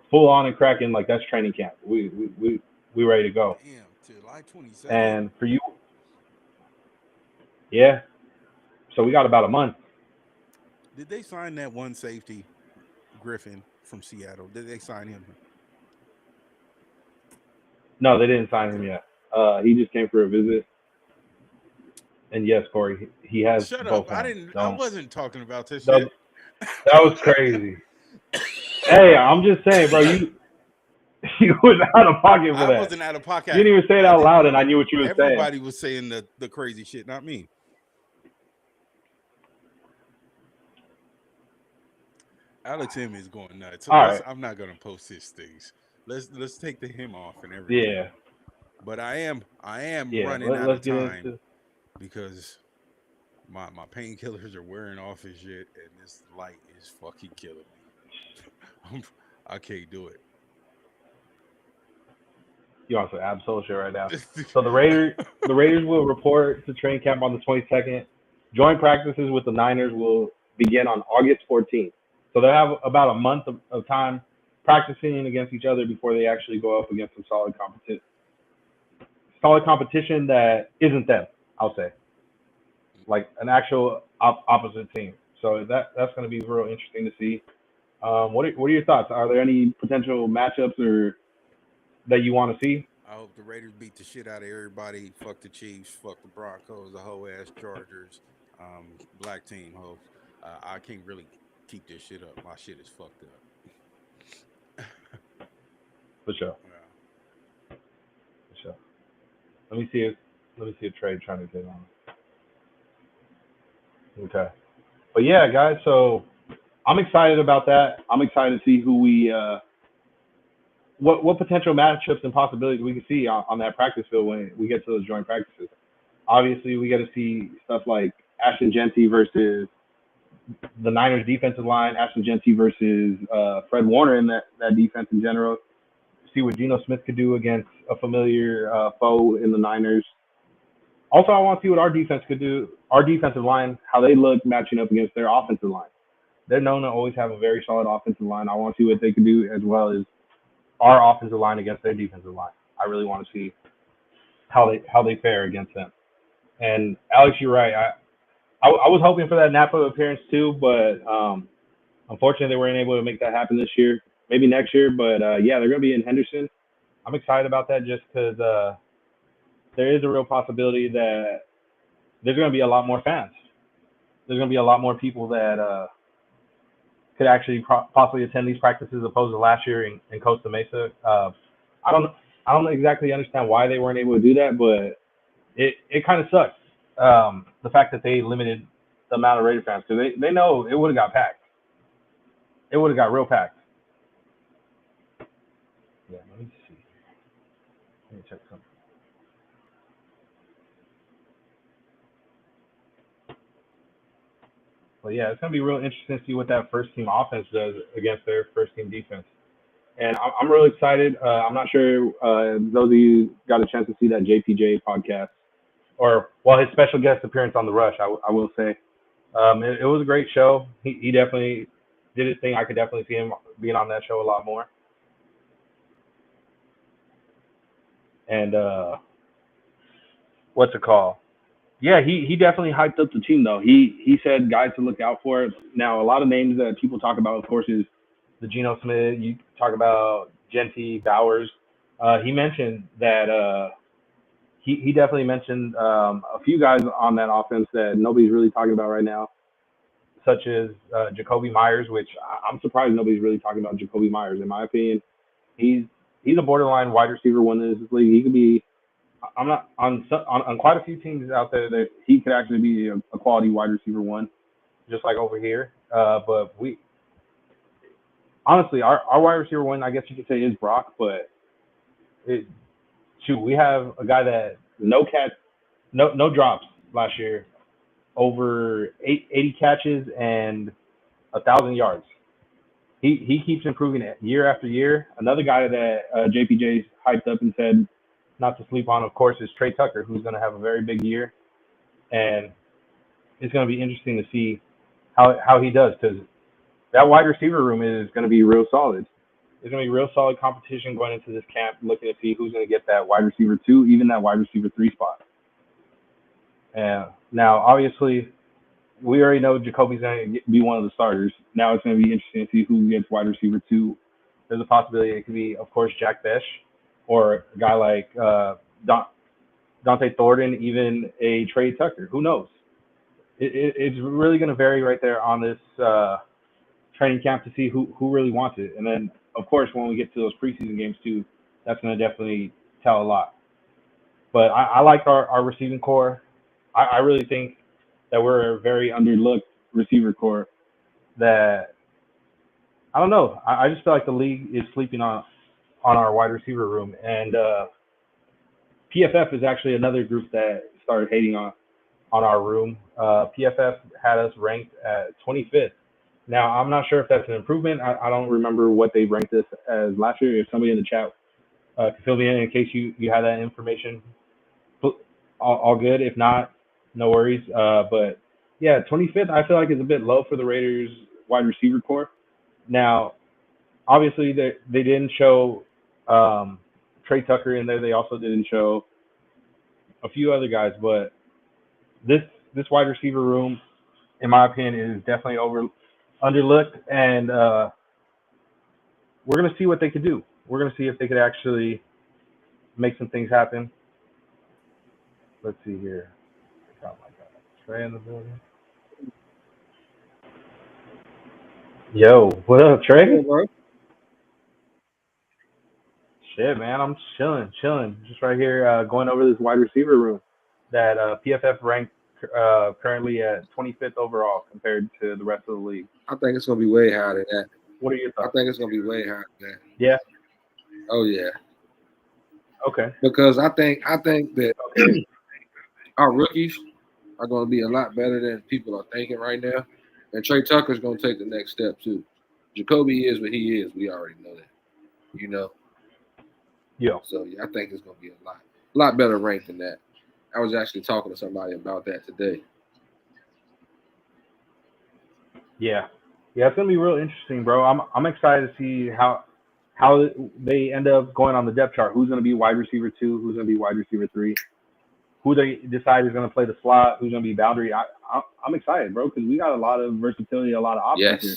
full on and cracking. Like, that's training camp. We ready to go. Damn, July 22nd. And for you, yeah. So we got about a month. Did they sign that one safety, Griffin from Seattle? Did they sign him? No, they didn't sign him yet. He just came for a visit. And yes, Corey, he has. Shut both up! hands. I wasn't talking about this No, shit. that was crazy. Hey, I'm just saying, bro. You was out of pocket for that. I wasn't out of pocket. You didn't even say it out loud, and I knew what you were saying. Everybody was saying the crazy shit, not me. Alex M is going nuts. So All right. I'm not gonna post his things. Let's take the him off and everything. Yeah. But I am Yeah. running out of time into. because my painkillers are wearing off and shit, and this light is fucking killing me. I can't do it. You also ab social right now. So the Raiders will report to training camp on the 22nd. Joint practices with the Niners will begin on August 14th. So they'll have about a month of time practicing against each other before they actually go up against some solid competition that isn't them, I'll say. like an actual opposite team. So that's going to be real interesting to see. What are your thoughts? Are there any potential matchups or that you want to see? I hope the Raiders beat the shit out of everybody. Fuck the Chiefs. Fuck the Broncos. The whole ass Chargers. Black team. Ho. I can't really keep this shit up. My shit is fucked up. For sure, Yeah. for sure. Let me see if Trey trying to get on. Okay, but yeah, guys. So I'm excited about that. I'm excited to see who we what potential matchups and possibilities we can see on that practice field when we get to those joint practices. Obviously, we get to see stuff like Ashton Genty versus the Niners defensive line, Ashton Genty versus Fred Warner in that defense in general. See what Geno Smith could do against a familiar foe in the Niners. Also, I want to see what our defense could do, our defensive line, how they look matching up against their offensive line. They're known to always have a very solid offensive line. I want to see what they can do as well as our offensive line against their defensive line. I really want to see how they fare against them. And Alex, you're right. I was hoping for that Napa appearance too, but unfortunately they weren't able to make that happen this year. Maybe next year, but yeah, they're going to be in Henderson. I'm excited about that just because there is a real possibility that there's going to be a lot more fans. There's going to be a lot more people that could actually possibly attend these practices opposed to last year in Costa Mesa. I don't I don't exactly understand why they weren't able to do that, but it kind of sucks. The fact that they limited the amount of Raider fans because they know it would have got packed. It would have got real packed. Yeah, let me see. Let me check something. But yeah, it's gonna be real interesting to see what that first team offense does against their first team defense. And I'm really excited. I'm not sure those of you got a chance to see that JPJ podcast or well his special guest appearance on the Rush. I will say it was a great show. He definitely did his thing. I could definitely see him being on that show a lot more. And what's it called? Yeah, he definitely hyped up the team though. He said guys to look out for. Now a lot of names that people talk about, of course, is the Geno Smith. You talk about Genty, Bowers. He mentioned that he definitely mentioned a few guys on that offense that nobody's really talking about right now, such as Jacoby Myers, which I'm surprised nobody's really talking about Jacoby Myers. In my opinion, he's he's a borderline wide receiver one in this league. He could be I'm not on quite a few teams out there that he could actually be a quality wide receiver one, just like over here. But we honestly our wide receiver one, I guess you could say, is Brock. But it, shoot, we have a guy that no drops last year, over 80 catches and 1,000 yards. He keeps improving it year after year. Another guy that JPJ's hyped up and said not to sleep on, of course, is Trey Tucker, who's going to have a very big year, and it's going to be interesting to see how he does because that wide receiver room is going to be real solid. There's going to be real solid competition going into this camp, looking to see who's going to get that wide receiver two, even that wide receiver three spot. And now, obviously, we already know Jacoby's going to be one of the starters. Now it's going to be interesting to see who gets wide receiver two. There's a possibility it could be, of course, Jack Besh or a guy like Dante Thornton, even a Trey Tucker. Who knows? It's really going to vary right there on this training camp to see who really wants it. And then, of course, when we get to those preseason games too, that's going to definitely tell a lot. But I like our receiving core. I really think that we're a very underlooked receiver core that I don't know. I just feel like the league is sleeping on our wide receiver room. And PFF is actually another group that started hating on our room. PFF had us ranked at 25th. Now, I'm not sure if that's an improvement. I don't remember what they ranked us as last year. If somebody in the chat could fill me in case you have that information, all good. If not, no worries. But yeah, 25th I feel like is a bit low for the Raiders wide receiver core. Now, obviously they didn't show Trey Tucker in there. They also didn't show a few other guys, but this this wide receiver room, in my opinion, is definitely underlooked, and we're gonna see what they could do. We're gonna see if they could actually make some things happen. Let's see here. Oh my God, Trey in the building. Yo, what up, Yeah, Trey? bro. Shit, man, I'm chilling, just right here, going over this wide receiver room that PFF ranked currently at 25th overall compared to the rest of the league. I think it's gonna be way higher than that. What are your I thoughts? think it's gonna be way higher than that. Yeah. Oh yeah, Okay. because I think that Okay. our rookies are gonna be a lot better than people are thinking right now, and Trey Tucker's gonna take the next step too. Jacoby is what he is. We already know that, you know. Yo. So yeah, I think it's gonna be a lot better ranked than that. I was actually talking to somebody about that today. Yeah. Yeah, it's gonna be real interesting, bro. I'm excited to see how they end up going on the depth chart. Who's gonna be wide receiver 2? Who's gonna be wide receiver 3? Who they decide is gonna play the slot? Who's gonna be boundary? I'm excited, bro, because we got a lot of versatility, a lot of options here.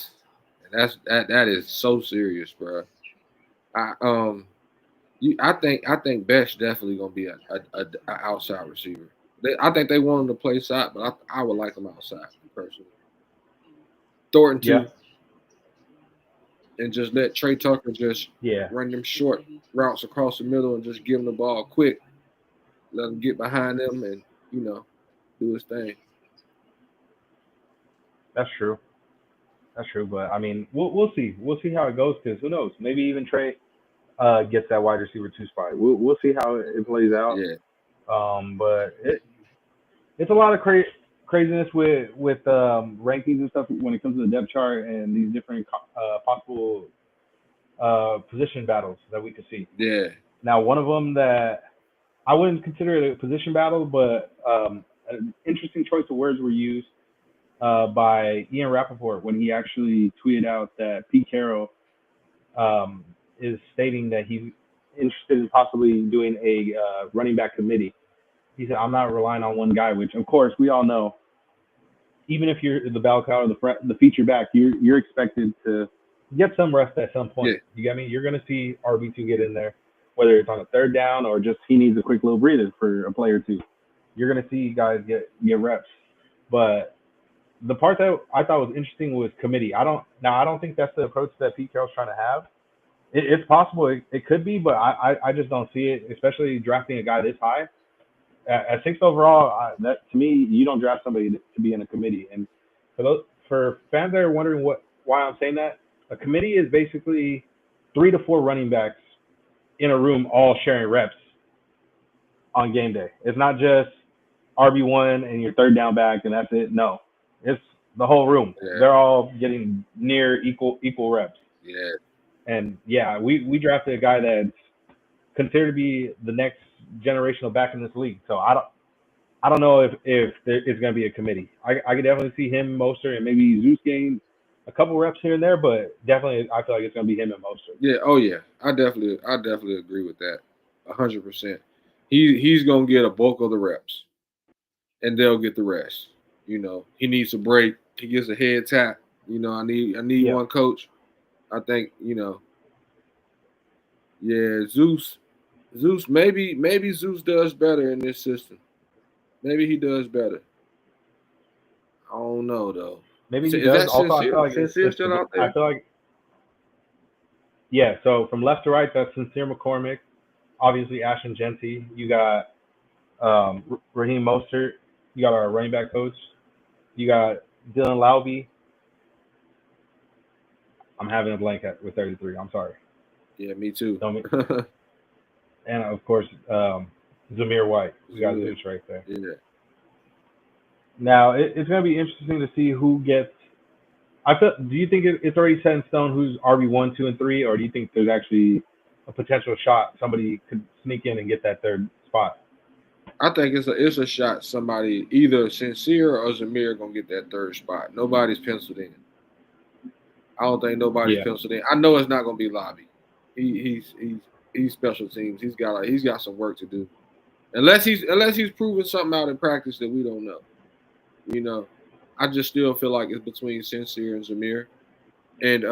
Yes, and that is so serious, bro. I I think Best definitely gonna be a outside receiver. I think they want him to play side, but I would like him outside personally. Thornton Yeah. too, and just let Trey Tucker just Yeah. run them short routes across the middle and just give him the ball quick. Let him get behind them and do his thing. That's true. That's true. But I mean, we'll see. We'll see how it goes because who knows? Maybe even Trey gets that wide receiver 2 spot. We'll see how it plays out. Yeah, But it's a lot of craziness with rankings and stuff when it comes to the depth chart and these different possible position battles that we could see. yeah, Now, one of them that I wouldn't consider it a position battle, but an interesting choice of words were used by Ian Rappaport when he actually tweeted out that Pete Carroll is stating that he's interested in possibly doing a running back committee. He said, "I'm not relying on one guy," which, of course, we all know. Even if you're the bell cow or the feature back, you're expected to get some rest at some point. yeah, You get me? You're going to see RB2 get in there, whether it's on a third down or just he needs a quick little breather for a play or two. You're going to see guys get reps. But the part that I thought was interesting was committee. I don't think that's the approach that Pete Carroll's trying to have. It's possible it could be, but I just don't see it, especially drafting a guy this high. At 6th overall, that to me, you don't draft somebody to be in a committee. And for fans that are wondering why I'm saying that, a committee is basically 3 to 4 running backs in a room all sharing reps on game day. It's not just RB1 and your third down back and that's it. No, it's the whole room. yeah, They're all getting near equal reps. yeah. And yeah, we drafted a guy that's considered to be the next generational back in this league. So I don't know if it's going to be a committee. I could definitely see him, Mostert, and maybe Zeus getting a couple reps here and there, but definitely I feel like it's going to be him and Mostert. Yeah, oh yeah, I definitely agree with that, 100%. He's gonna get a bulk of the reps, and they'll get the rest. He needs a break. He gets a head tap. I need Yeah. one coach. I think yeah, Zeus maybe Zeus does better in this system. Maybe he does better. I don't know though. Maybe he Is does. that Also, I feel like Sincere still out I there? feel like yeah. So from left to right, that's Sincere McCormick. Obviously, Ashton Genty. You got Raheem Mostert. You got our running back coach. You got Dylan Laube. I'm having a blank with 33. I'm sorry. Yeah, me too. And of course, Zamir White. We got Zamir. Zeus right there. Yeah. Now it's going to be interesting to see who gets. Do you think it's already set in stone who's RB1, 2, and 3, or do you think there's actually a potential shot somebody could sneak in and get that third spot? I think it's a shot. Somebody either Sincere or Zamir gonna get that third spot. Nobody's penciled in. I don't think nobody's Yeah. penciled in. I know it's not gonna be Lobby. He's special teams. He's got some work to do. Unless he's proving something out in practice that we don't know. You know, I just still feel like it's between Sincere and Zamir. And I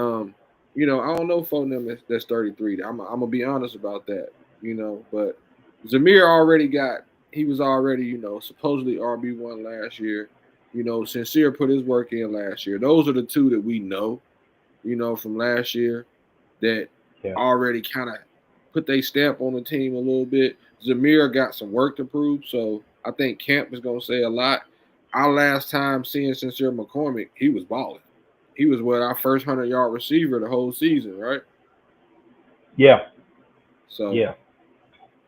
don't know for them that's 33. I'm gonna be honest about that. But Zamir he was already, supposedly RB1 last year. Sincere put his work in last year. Those are the two that we know, from last year that Yeah. already kind of put their stamp on the team a little bit. Zamir got some work to prove, so I think Camp is gonna say a lot. Our last time seeing Sincere McCormick, he was balling. He was our first 100-yard receiver the whole season, right? Yeah. So Yeah.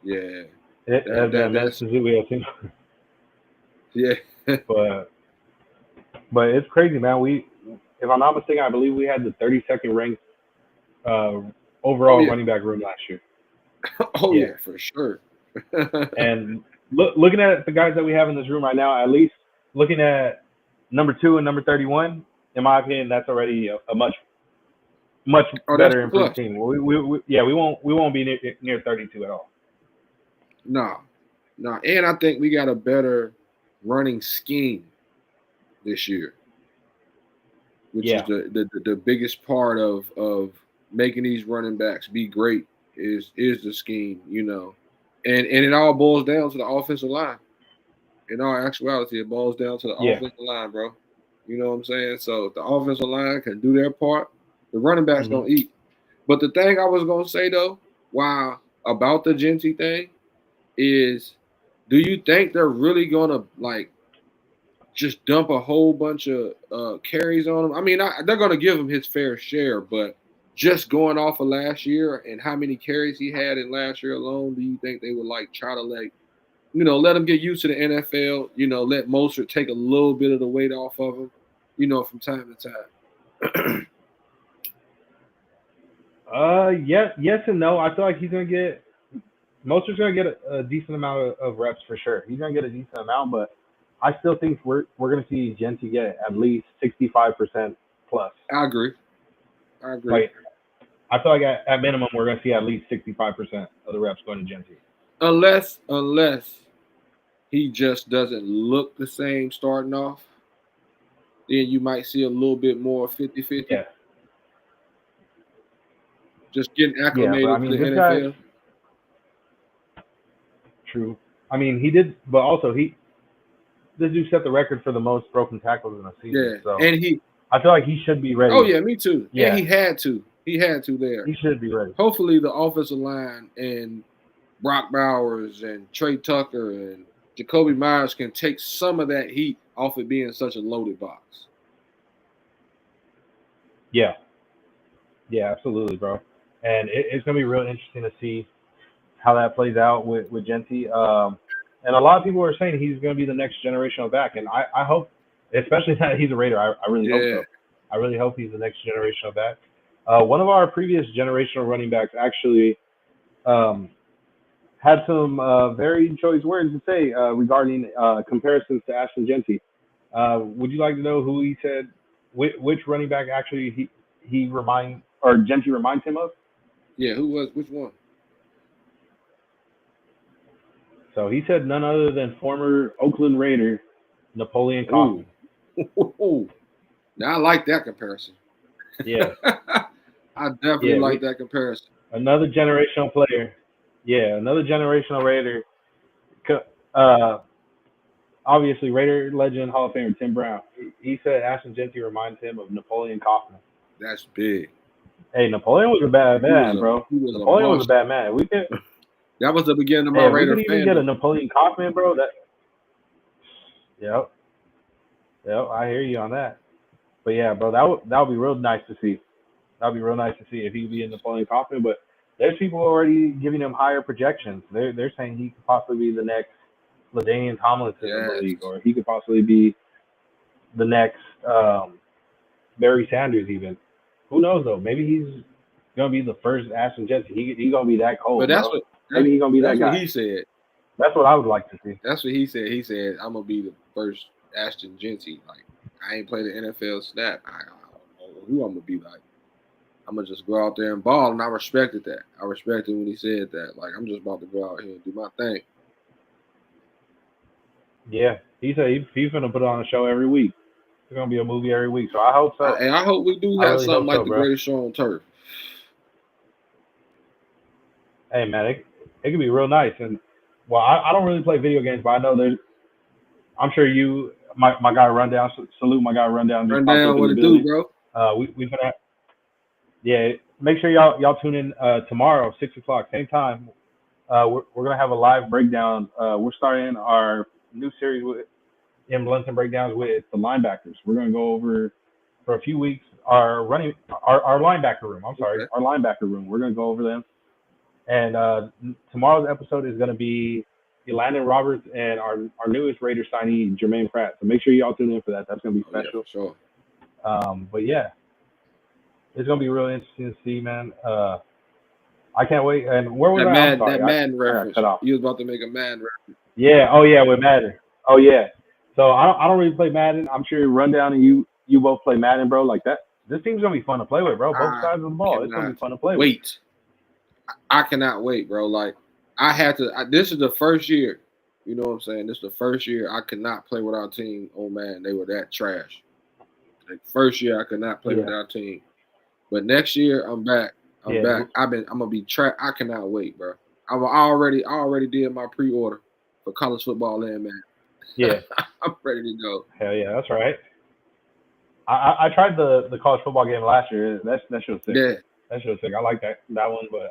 yeah, It has been immense that's to see we have seen. yeah. But it's crazy, man. If I'm not mistaken, I believe we had the 32nd ranked uh, Oh overall yeah, running back room last year. oh Yeah. yeah, for sure. And looking at the guys that we have in this room right now, at least looking at number 2 and number 31, in my opinion, that's already a much Oh, that's better the improved plus. team. We won't be near 32 at all. No, and I think we got a better running scheme this year, which is Yeah. the biggest part of making these running backs be great is the scheme, and it all boils down to the offensive line. In all actuality, it boils down to the Yeah. offensive line, bro. You know what I'm saying? So if the offensive line can do their part, the running backs Mm-hmm. gonna eat. But the thing I was gonna say though, about the Genty thing is, do you think they're really gonna just dump a whole bunch of carries on him? I mean, they're gonna give him his fair share, but just going off of last year and how many carries he had in last year alone, do you think they would try to let him get used to the NFL, let Mostert take a little bit of the weight off of him, from time to time? Yes and no. I feel like Mostert's gonna get a decent amount of reps for sure. He's gonna get a decent amount, but I still think we're gonna see Genty get at least 65% plus. I agree. Like I feel like at minimum we're gonna see at least 65% of the reps going to Genty. Unless he just doesn't look the same starting off, then you might see a little bit more 50-50. Yeah. Just getting Yeah, but I acclimated to mean the this guy, NFL. true. I mean he did, but also this dude set the record for the most broken tackles in a season. Yeah, So and he. I feel like he should be ready. Oh yeah, me too. Yeah. And he had to. He had to there. He should be ready. Hopefully the offensive line and Brock Bowers and Trey Tucker and Jacoby Myers can take some of that heat off it being such a loaded box. Yeah. Yeah, absolutely, bro. And it's gonna be real interesting to see how that plays out with Genty. And a lot of people are saying he's going to be the next generational back, and I hope, especially that he's a Raider. I really hope so. I really hope he's the next generational back. One of our previous generational running backs actually had some very choice words to say regarding comparisons to Ashton Genty. Would you like to know who he said, which running back actually Genty reminds him of? Yeah, which one? So he said none other than former Oakland Raider Napoleon Kaufman. Ooh. Now I like that comparison. Yeah. I definitely like that comparison. Another generational player. Yeah, another generational Raider. Obviously, Raider legend, Hall of Famer Tim Brown. He said Ashton Genty reminds him of Napoleon Kaufman. That's big. Hey, Napoleon was a bad man, bro. Napoleon was a bad man. That was the beginning of my Raider fandom. We could even get a Napoleon Kaufman, bro. Yep, I hear you on that. But yeah, bro, that would be real nice to see. That would be real nice to see if he could be a Napoleon Kaufman. But there's people already giving him higher projections. They're saying he could possibly be the next LaDainian Tomlinson in the league, or he could possibly be the next Barry Sanders even. Who knows though? Maybe he's gonna be the first Ashton Genty. He's gonna be that cold. But that's bro. Maybe he's gonna be that guy. That's what he said. That's what I would like to see. That's what he said. He said, "I'm gonna be the first Ashton Genty. Like I ain't played an NFL snap. I don't know who I'm gonna be like. I'm gonna just go out there and ball." And I respected that. I respected when he said that. Like I'm just about to go out here and do my thing. Yeah, He said he's gonna put on a show every week. It's gonna be a movie every week. So I hope so. And I hope we do I have really something hope like so, the bro. Greatest Show on Turf. Hey man, it could be real nice. And well, I don't really play video games, but I know there's. I'm sure you, my guy Rundown, salute my guy Rundown, just Run popped up down in what the it do, building. bro. We've been at, yeah. Make sure y'all tune in tomorrow, 6:00, same time. We're gonna have a live breakdown. We're starting our new series with in Blenton breakdowns with the linebackers. We're gonna go over for a few weeks our linebacker room. I'm sorry, Okay. our linebacker room. We're gonna go over them. And tomorrow's episode is going to be Landon Roberts and our newest Raider signee, Jermaine Pratt. So make sure y'all tune in for that. That's going to be Oh, yeah, special. for sure. But yeah, it's going to be really interesting to see, man. I can't wait. And where was I? I'm sorry. That Madden I got reference. cut off. You was about to make a Madden reference. Yeah. Oh yeah, with Madden. Oh yeah. So I don't really play Madden. I'm sure Rundown and you both play Madden, bro. Like that. This team's going to be fun to play with, bro. Both sides of the ball. It's going to be fun to play with. Wait. I cannot wait, bro. Like I had to. This is the first year. You know what I'm saying? This is the first year I could not play with our team on Madden. They were that trash. Like first year I could not play with our team. But next year I'm back. I'm back. I'm gonna be trapped. I cannot wait, bro. I already did my pre-order for college football and man. Yeah. I'm ready to go. Hell yeah, that's right. I tried the college football game last year. That shit was sick. Yeah. That shit was sick. I like that one, but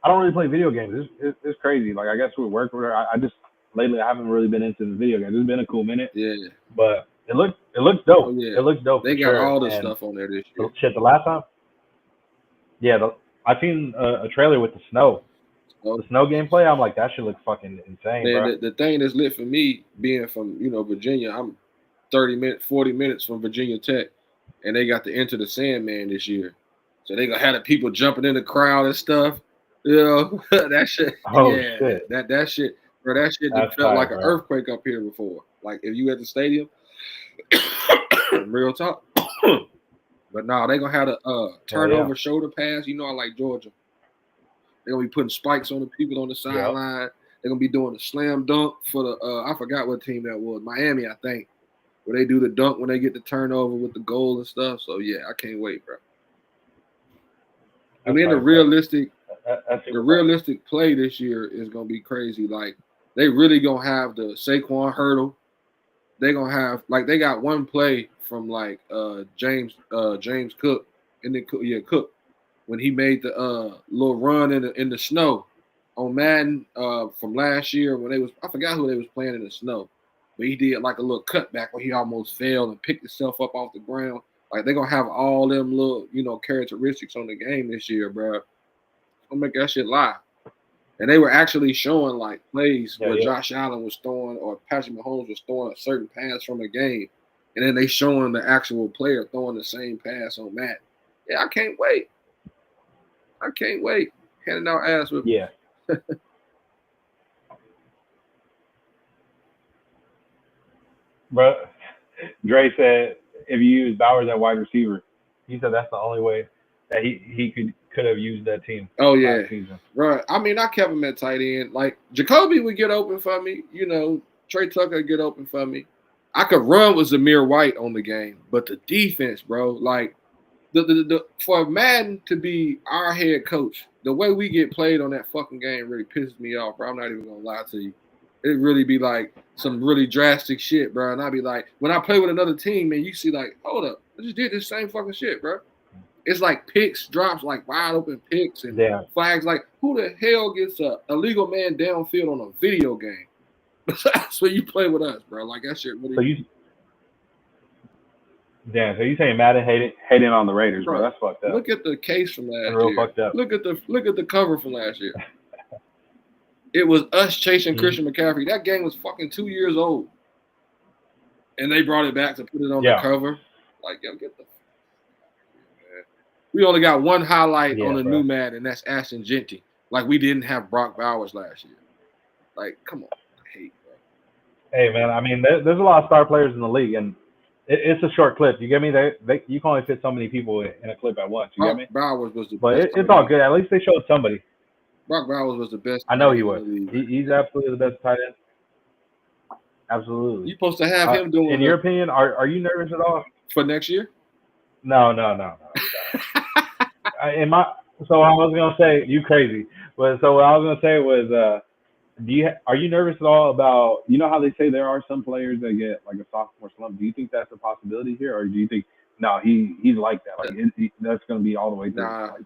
I don't really play video games. It's crazy. Like I guess with work, I just lately I haven't really been into the video games. It's been a cool minute. Yeah. But it looks dope. Oh, yeah. It looks dope. They got all the stuff on there this year. Shit, the last time. Yeah, I seen a trailer with the snow. The snow gameplay. I'm like, that shit looks fucking insane, bro. The thing that's lit for me, being from Virginia, I'm 40 minutes from Virginia Tech, and they got to Enter the Sandman this year. So they gonna have the people jumping in the crowd and stuff. That shit. Oh yeah, shit. That shit, bro. That shit just felt like an earthquake up here before. Like if you at the stadium, real talk. But nah, they gonna have a turnover shoulder pass. I like Georgia. They're gonna be putting spikes on the people on the sideline. Yep. They're gonna be doing a slam dunk for the I forgot what team that was. Miami, I think. Where they do the dunk when they get the turnover with the goal and stuff. So yeah, I can't wait, bro. I mean, the realistic play this year is gonna be crazy. Like they really gonna have the Saquon hurdle. They gonna have they got one play from James Cook and then Cook when he made the little run in the snow on Madden from last year when I forgot who they was playing in the snow. But he did like a little cutback where he almost fell and picked himself up off the ground. Like they're gonna have all them little, characteristics on the game this year, bro. Gonna make that shit live. And they were actually showing plays where Josh Allen was throwing or Patrick Mahomes was throwing a certain pass from a game, and then they showing the actual player throwing the same pass on Matt. Yeah, I can't wait. Handing out ass with yeah. Bro, Dre said if you use Bowers at wide receiver, he said that's the only way that he could have used that team. Oh yeah, right. I mean, I kept him at tight end. Like Jacoby would get open for me. Trey Tucker would get open for me. I could run with Zamir White on the game, but the defense, bro, like the for Madden to be our head coach, the way we get played on that fucking game really pisses me off, bro. I'm not even gonna lie to you. It really be like some really drastic shit, bro. And I'd be like, when I play with another team, man, you see hold up, I just did this same fucking shit, bro. It's like picks, drops, like wide open picks and flags. Like, who the hell gets a illegal man downfield on a video game? That's what you play with us, bro. Like that shit really. So you saying Madden hating on the Raiders, bro? That's fucked up. Look at the case from last year. Real fucked up. Look at the cover from last year. It was us chasing Christian McCaffrey. That game was fucking 2 years old, and they brought it back to put it on the cover. Like, yo, get the. Man. We only got one highlight on the new Madden, and that's Ashton Genty. Like we didn't have Brock Bowers last year. Like, come on, I hate, bro. Hey man, I mean, there's a lot of star players in the league, and it's a short clip. You get me? You can only fit so many people in a clip at once. You get me? Bowers was the best. But it's all good. At least they showed somebody. Brock Bowers was the best. I know he was. He's absolutely the best tight end. Absolutely. You're supposed to have him doing in your opinion, are you nervous at all? for next year. No. In my so I was gonna say you crazy, but so what I was gonna say was, are you nervous at all about how they say there are some players that get like a sophomore slump? Do you think that's a possibility here, or do you think no, he's like that, like that's gonna be all the way through, Nah, like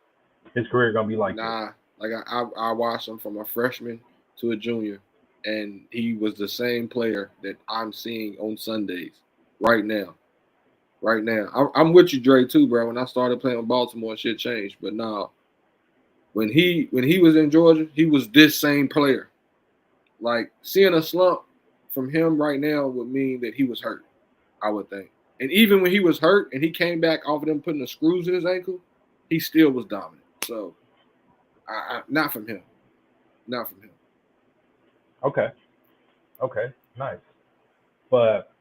his career gonna be like this? nah. Like I watched him from a freshman to a junior, and he was the same player that I'm seeing on Sundays right now. Right now, I'm with you, Dre, too, bro. When I started playing with Baltimore, shit changed. But now, when he was in Georgia, he was this same player. Like seeing a slump from him right now would mean that he was hurt, I would think. And even when he was hurt and he came back off of them putting the screws in his ankle, he still was dominant. So, not from him, not from him. Okay, nice. But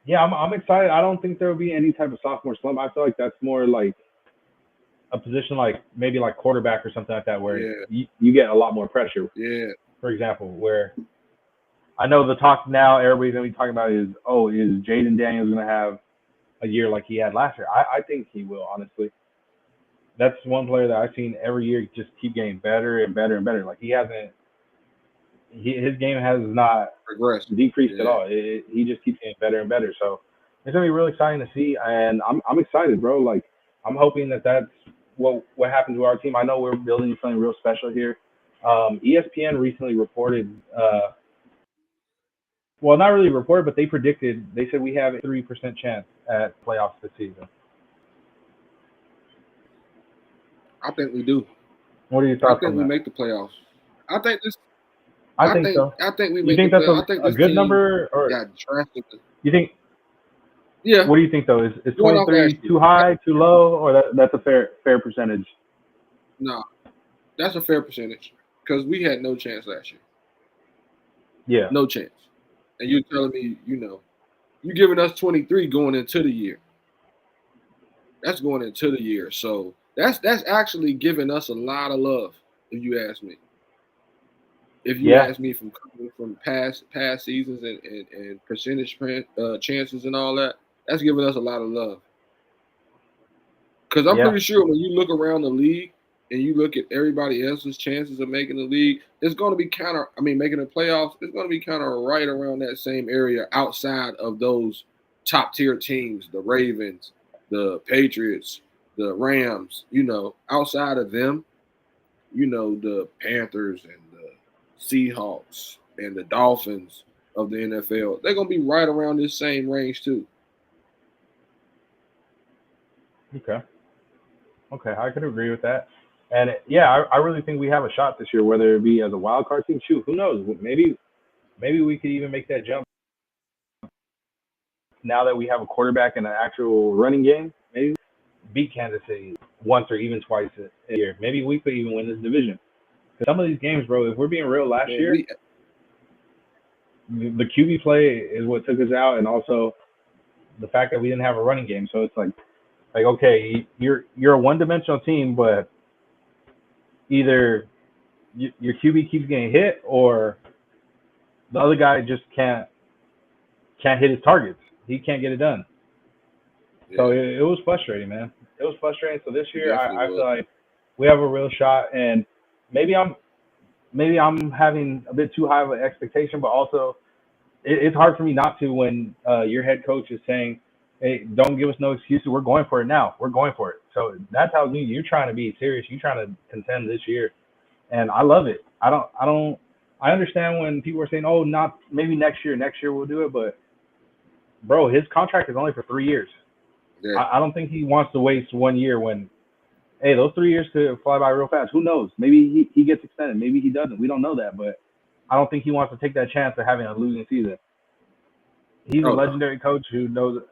yeah, I'm excited. I don't think there will be any type of sophomore slump. I feel like that's more like a position like maybe like quarterback or something like that, where Yeah, you get a lot more pressure. yeah, For example, where I know the talk now, everybody's gonna be talking about is Jaden Daniels gonna have a year like he had last year? I think he will, honestly. That's one player that I've seen every year just keep getting better and better and better. Like his game has not progress. decreased at Yeah, all. He just keeps getting better and better. So it's gonna be really exciting to see, and I'm excited, bro. Like I'm hoping that's what happens to our team. I know we're building something real special here. ESPN recently reported, well, not really reported, but they predicted. They said we have a 3% chance at playoffs this season. I think we do. What are your I thoughts think on we that? make the playoffs. I think this. I think so. I think we You make the think that's playoffs. I think a this good team number, or got drafted. you think? Yeah, What do you think though? Is going off last 23 year. too high, too low, or that's a fair percentage? No, that's a fair percentage because we had no chance last year. Yeah. No chance. And you're telling me, you're giving us 23 going into the year. That's going into the year. So that's actually giving us a lot of love, if you ask me. If you Yeah. ask me from past seasons and percentage chances and all that, that's giving us a lot of love. Because I'm Yeah. pretty sure when you look around the league and you look at everybody else's chances of making the league, it's going to be making the playoffs, it's going to be kind of right around that same area outside of those top tier teams, the Ravens, the Patriots, the Rams, outside of them, the Panthers and the Seahawks and the Dolphins of the NFL, they're going to be right around this same range too. Okay, I could agree with that. And yeah, I really think we have a shot this year, whether it be as a wild card team. Shoot, who knows? Maybe we could even make that jump now that we have a quarterback and an actual running game. Maybe beat Kansas City once or even twice a year. Maybe we could even win this division. 'Cause some of these games, bro, if we're being real, last year the QB play is what took us out, and also the fact that we didn't have a running game. So it's like okay, you're a one-dimensional team, but either your QB keeps getting hit, or the other guy just can't hit his targets. He can't get it done. Yeah, So it was frustrating, man. It was frustrating. So this year, I was. feel like we have a real shot, and maybe I'm having a bit too high of an expectation, but also it's hard for me not to when your head coach is saying, "Hey, don't give us no excuses. We're going for it now. We're going for it." So that tells me you're trying to be serious. You're trying to contend this year, and I love it. I understand when people are saying, "Oh, not maybe next year. Next year we'll do it," but bro, his contract is only for 3 years. Yeah. I don't think he wants to waste 1 year when, hey, those 3 years could fly by real fast. Who knows? Maybe he gets extended. Maybe he doesn't. We don't know that, but I don't think he wants to take that chance of having a losing season. He's a No. legendary coach who knows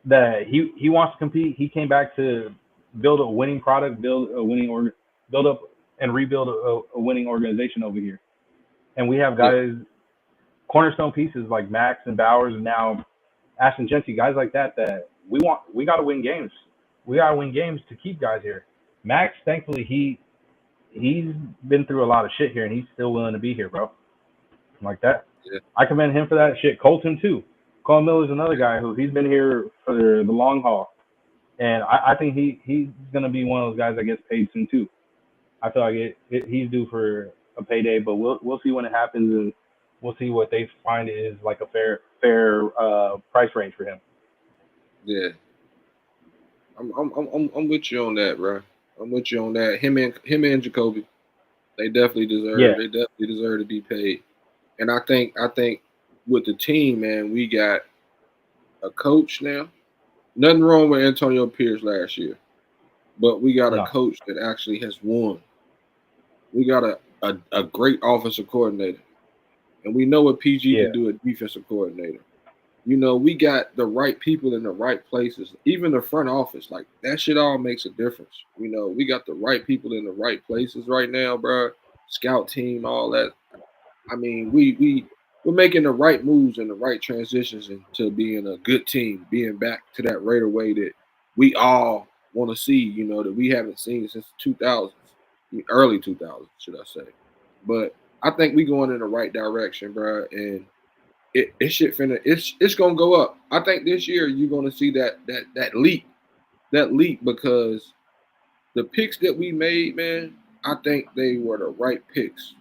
that he wants to compete. He came back to build a winning product, build up and rebuild a winning organization over here. And we have guys, cornerstone pieces like Max and Bowers, and now Ashton Genty, guys like that we got to win games. We got to win games to keep guys here. Max, thankfully, he's been through a lot of shit here, and he's still willing to be here, bro. Like that. Yeah. I commend him for that shit. Colton too. Colton Miller's another guy who he's been here for the long haul, and I think he's gonna be one of those guys that gets paid soon too. I feel like he's due for a payday, but we'll see when it happens, and we'll see what they find is like a fair price range for him. Yeah. I'm with you on that, bro. I'm with you on that. Him and Jacoby, Yeah, they definitely deserve to be paid. And I think with the team, man, we got a coach now. Nothing wrong with Antonio Pierce last year, but we got a no, coach that actually has won. We got a great offensive coordinator, and we know what PG yeah, can do at defensive coordinator. We got the right people in the right places. Even the front office, like that shit all makes a difference. We got the right people in the right places right now, bro. Scout team, all that. I mean, we're making the right moves and the right transitions into being a good team, being back to that Raider way that we all want to see. That we haven't seen since the 2000s, early 2000s, should I say? But I think we going in the right direction, bro. And it shit finna it's gonna go up. I think this year you're gonna see that leap because the picks that we made, man, I think they were the right picks.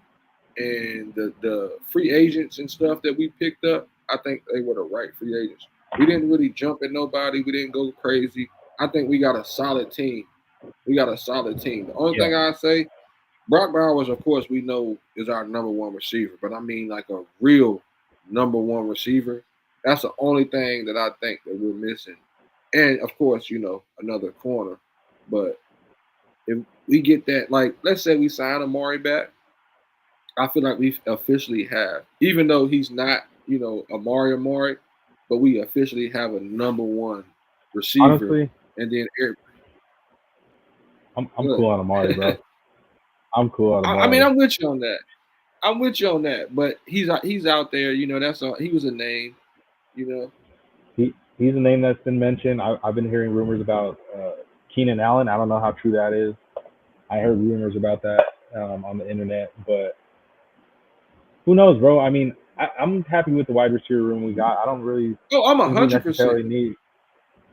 And the free agents and stuff that we picked up, I think they were the right free agents. We didn't really jump at nobody. We didn't go crazy. I think we got a solid team. We got a solid team. The only yeah. thing I say, Brock Bowers, of course, we know is our number one receiver, but I mean like a real number one receiver. That's the only thing that I think that we're missing. And of course, another corner. But if we get that, like, let's say we sign Amari back, I feel like we officially have, even though he's not, Amari, but we officially have a number one receiver. Honestly, And then Eric, I'm good. cool on Amari, bro. I'm cool on I mean, Amari. I'm with you on that. I'm with you on that. But he's out there. That's all. He was a name. You know. He's a name that's been mentioned. I've been hearing rumors about Keenan Allen. I don't know how true that is. I heard rumors about that on the internet, but who knows, bro? I mean, I'm happy with the wide receiver room we got. I don't really Oh, I'm think we 100%. necessarily need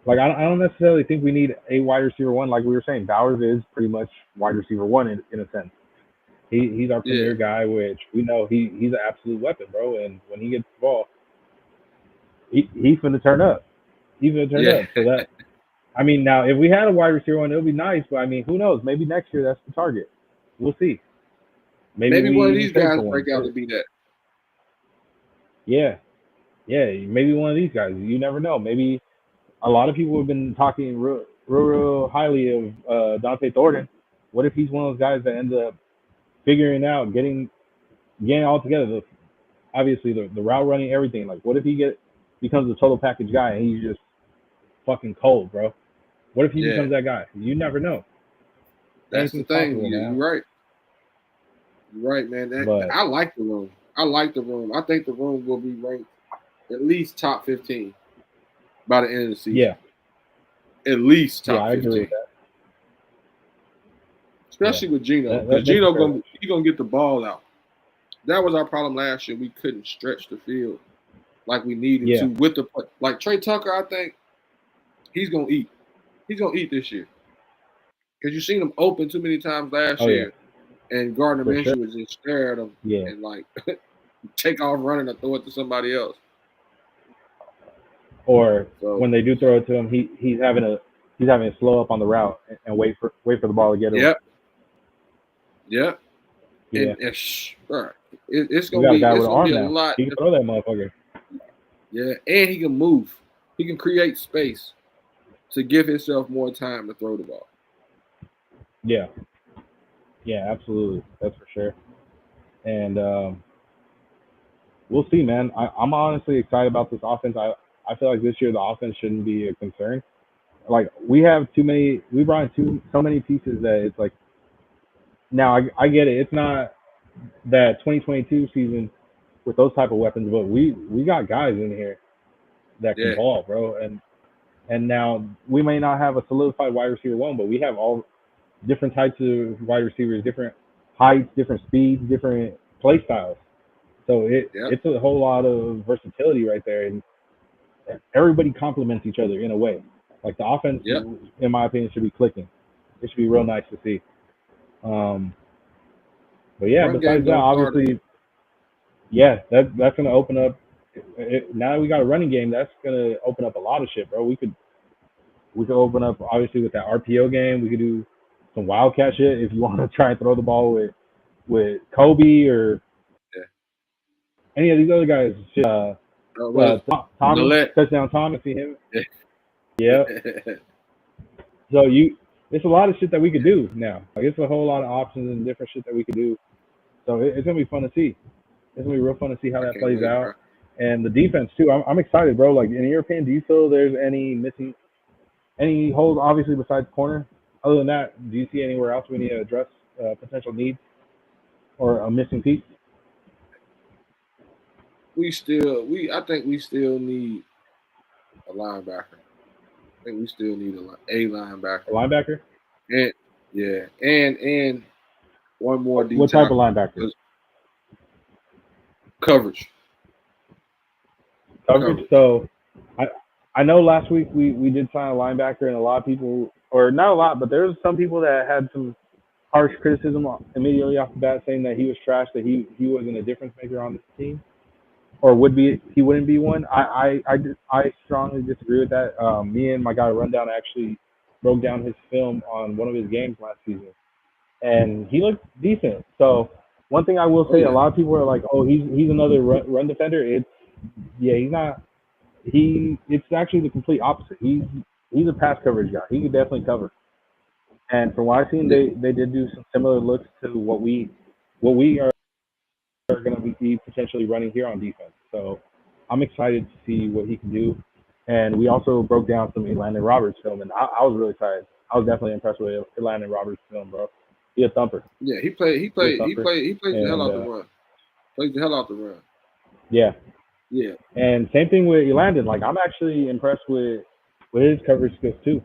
like I don't necessarily think we need a wide receiver one. Like we were saying, Bowers is pretty much wide receiver one in a sense. He's our Yeah. premier guy, which we know he's an absolute weapon, bro. And when he gets the ball, he's gonna turn up. He's gonna turn Yeah. up. So that I mean, now if we had a wide receiver one, it would be nice. But I mean, who knows? Maybe next year that's the target. We'll see. Maybe Maybe we one of even these trade guys for one break out to too. be that. Yeah, yeah. Maybe one of these guys. You never know. Maybe a lot of people have been talking real highly of Dante Thornton. What if he's one of those guys that ends up figuring out getting all together? Obviously, the route running, everything. Like, what if he becomes a total package guy and he's just fucking cold, bro? What if he Yeah. becomes that guy? You never know. That's the Anything's thing. possible, You're man. right. You're right, man. But I like the room. I like the room. I think the room will be ranked at least top 15 by the end of the season. yeah, At least yeah, top I agree with 15. that. Yeah, Especially with Gino, because that's a Gino fair. gonna get the ball out. That was our problem last year. We couldn't stretch the field like we needed Yeah. to with the like Trey Tucker. I think he's gonna eat. He's gonna eat this year because you seen him open too many times last Oh yeah, year, and Gardner for sure. Minshew was just stare at him Yeah. and like take off running or throw it to somebody else. Or So when they do throw it to him, he's having to slow up on the route and wait for the ball to get to him. yep, yep, Yeah. and bro, it's We gonna got a be guy with it's an gonna be arm a now. lot. He can throw that motherfucker. Yeah, and he can move. He can create space to give himself more time to throw the ball. Yeah. Yeah, absolutely. That's for sure. And we'll see, man. I'm honestly excited about this offense. I feel like this year the offense shouldn't be a concern. Like we have too many. We brought in so many pieces that it's like. Now I get it. It's not that 2022 season with those type of weapons, but we got guys in here that can Yeah, ball, bro. And now we may not have a solidified wide receiver one, but we have all different types of wide receivers, different heights, different speeds, different play styles. So Yep. it's a whole lot of versatility right there, and everybody complements each other in a way. Like the offense, Yep. in my opinion, should be clicking. It should be real nice to see. Um, but yeah, Run game besides that, gonna start. obviously, yeah, that's gonna open up. Now that we got a running game, that's gonna open up a lot of shit, bro. We could open up obviously with that RPO game. We could do some wildcat shit if you want to try and throw the ball with Kobe or Yeah. any of these other guys. Shit, Well, Tommy, Nolette. touchdown Tommy, see him. Yeah. Yeah. So it's a lot of shit that we could do now. Like it's a whole lot of options and different shit that we could do. So it's gonna be fun to see. It's gonna be real fun to see how I that can't plays wait, bro. out. And the defense too. I'm excited, bro. Like in your opinion, do you feel there's any holes obviously besides corner? Other than that, do you see anywhere else we need to address potential needs or a missing piece? I think we still need a linebacker. I think we still need a A linebacker. linebacker? And yeah, and one more D What type of tackle. linebacker? Coverage. Coverage. So I know last week we did sign a linebacker, and a lot of people, or not a lot, but there's some people that had some harsh criticism immediately off the bat, saying that he was trash, that he wasn't a difference maker on this team, or he wouldn't be one. I strongly disagree with that. Me and my guy Rundown actually broke down his film on one of his games last season, and he looked decent. So one thing I will Oh say, a yeah. lot of people are like, "Oh, he's another run defender." He's not. It's actually the complete opposite. He's a pass coverage guy. He could definitely cover. And from what I've seen, Yeah. they did do some similar looks to what we are going to be potentially running here on defense. So I'm excited to see what he can do. And we also broke down some Elandon Roberts film, and I was really excited. I was definitely impressed with Elandon Roberts film, bro. He a thumper. Yeah. He plays the hell And out the run. Plays the hell out the run. yeah. Yeah. And same thing with Elandon. Like I'm actually impressed with his coverage skills too.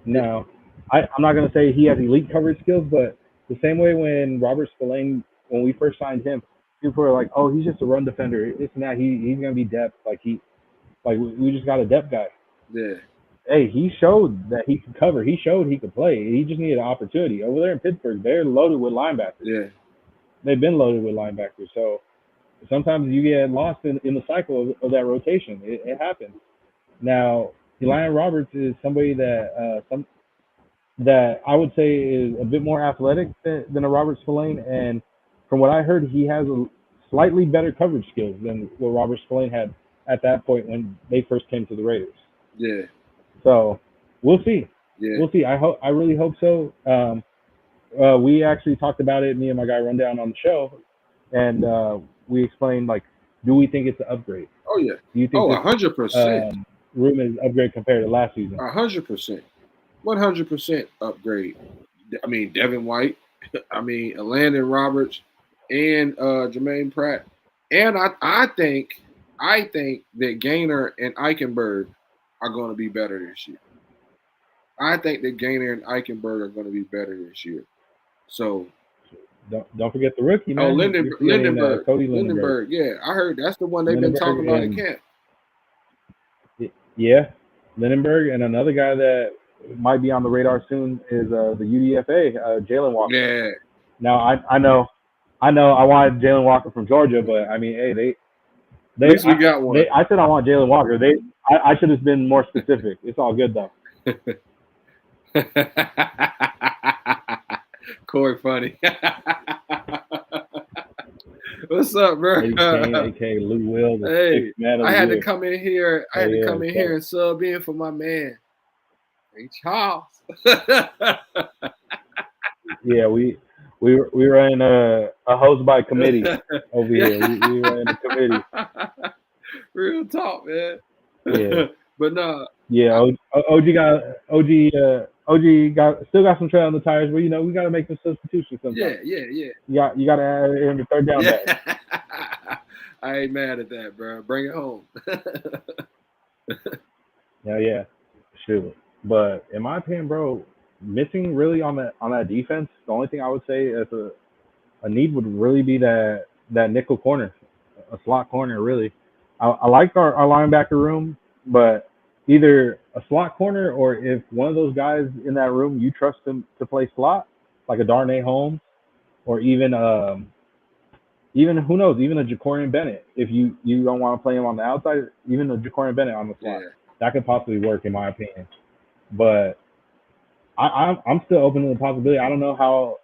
Yeah. Now, I'm not gonna say he has elite coverage skills, but the same way when Robert Spillane, when we first signed him, people were like, "Oh, he's just a run defender. It's not. He's gonna be depth. We just got a depth guy." Yeah. Hey, he showed that he could cover. He showed he could play. He just needed an opportunity. Over there in Pittsburgh, they're loaded with linebackers. Yeah. They've been loaded with linebackers. So sometimes you get lost in the cycle of that rotation. It happens. Now, Elian Roberts is somebody that I would say is a bit more athletic than a Robert Spillane, and from what I heard, he has a slightly better coverage skills than what Robert Spillane had at that point when they first came to the Raiders. Yeah. So we'll see. Yeah. We'll see. I really hope so. We actually talked about it, me and my guy Rundown on the show, and we explained like, do we think it's an upgrade? Oh yeah. Do you think 100%. Room is upgrade compared to last season? 100%. 100% upgrade. I mean, Devin White. I mean, Landon Roberts and Jermaine Pratt. And I think that Gaynor and Eichenberg are going to be better this year. I think that Gaynor and Eichenberg are going to be better this year. So don't forget the rookie, man. Lindenberg. Cody Lindenberg. Yeah, I heard that's the one they've been talking about in camp. Yeah, Lindenberg, and another guy that might be on the radar soon is the UDFA, Jalen Walker. Yeah. Now I know I wanted Jalen Walker from Georgia, but I mean, hey, at least we got one. I said I want Jalen Walker. I should have been more specific. It's all good though. Cory funny. What's up, bro? AK Lou Will. Hey, I had to come in here. I had to come in here and sub in for my man, Hey Charles. Yeah, we were in a host by committee over here. We were in a committee. Real talk, man. Yeah, but no. Yeah, OG still got some tread on the tires, but you know we got to make some substitutions sometimes. Yeah. You got to add in the third down back. I ain't mad at that, bro. Bring it home. Yeah, sure. But in my opinion, bro, missing really on that defense, the only thing I would say as a need would really be that that nickel corner, a slot corner. Really, I like our linebacker room, but either a slot corner or if one of those guys in that room you trust them to play slot, like a Darnay Holmes or even who knows, even a Jacorian Bennett. If you don't want to play him on the outside, even a Jacorian Bennett on the slot, Yeah. that could possibly work in my opinion. But I'm still open to the possibility. I don't know how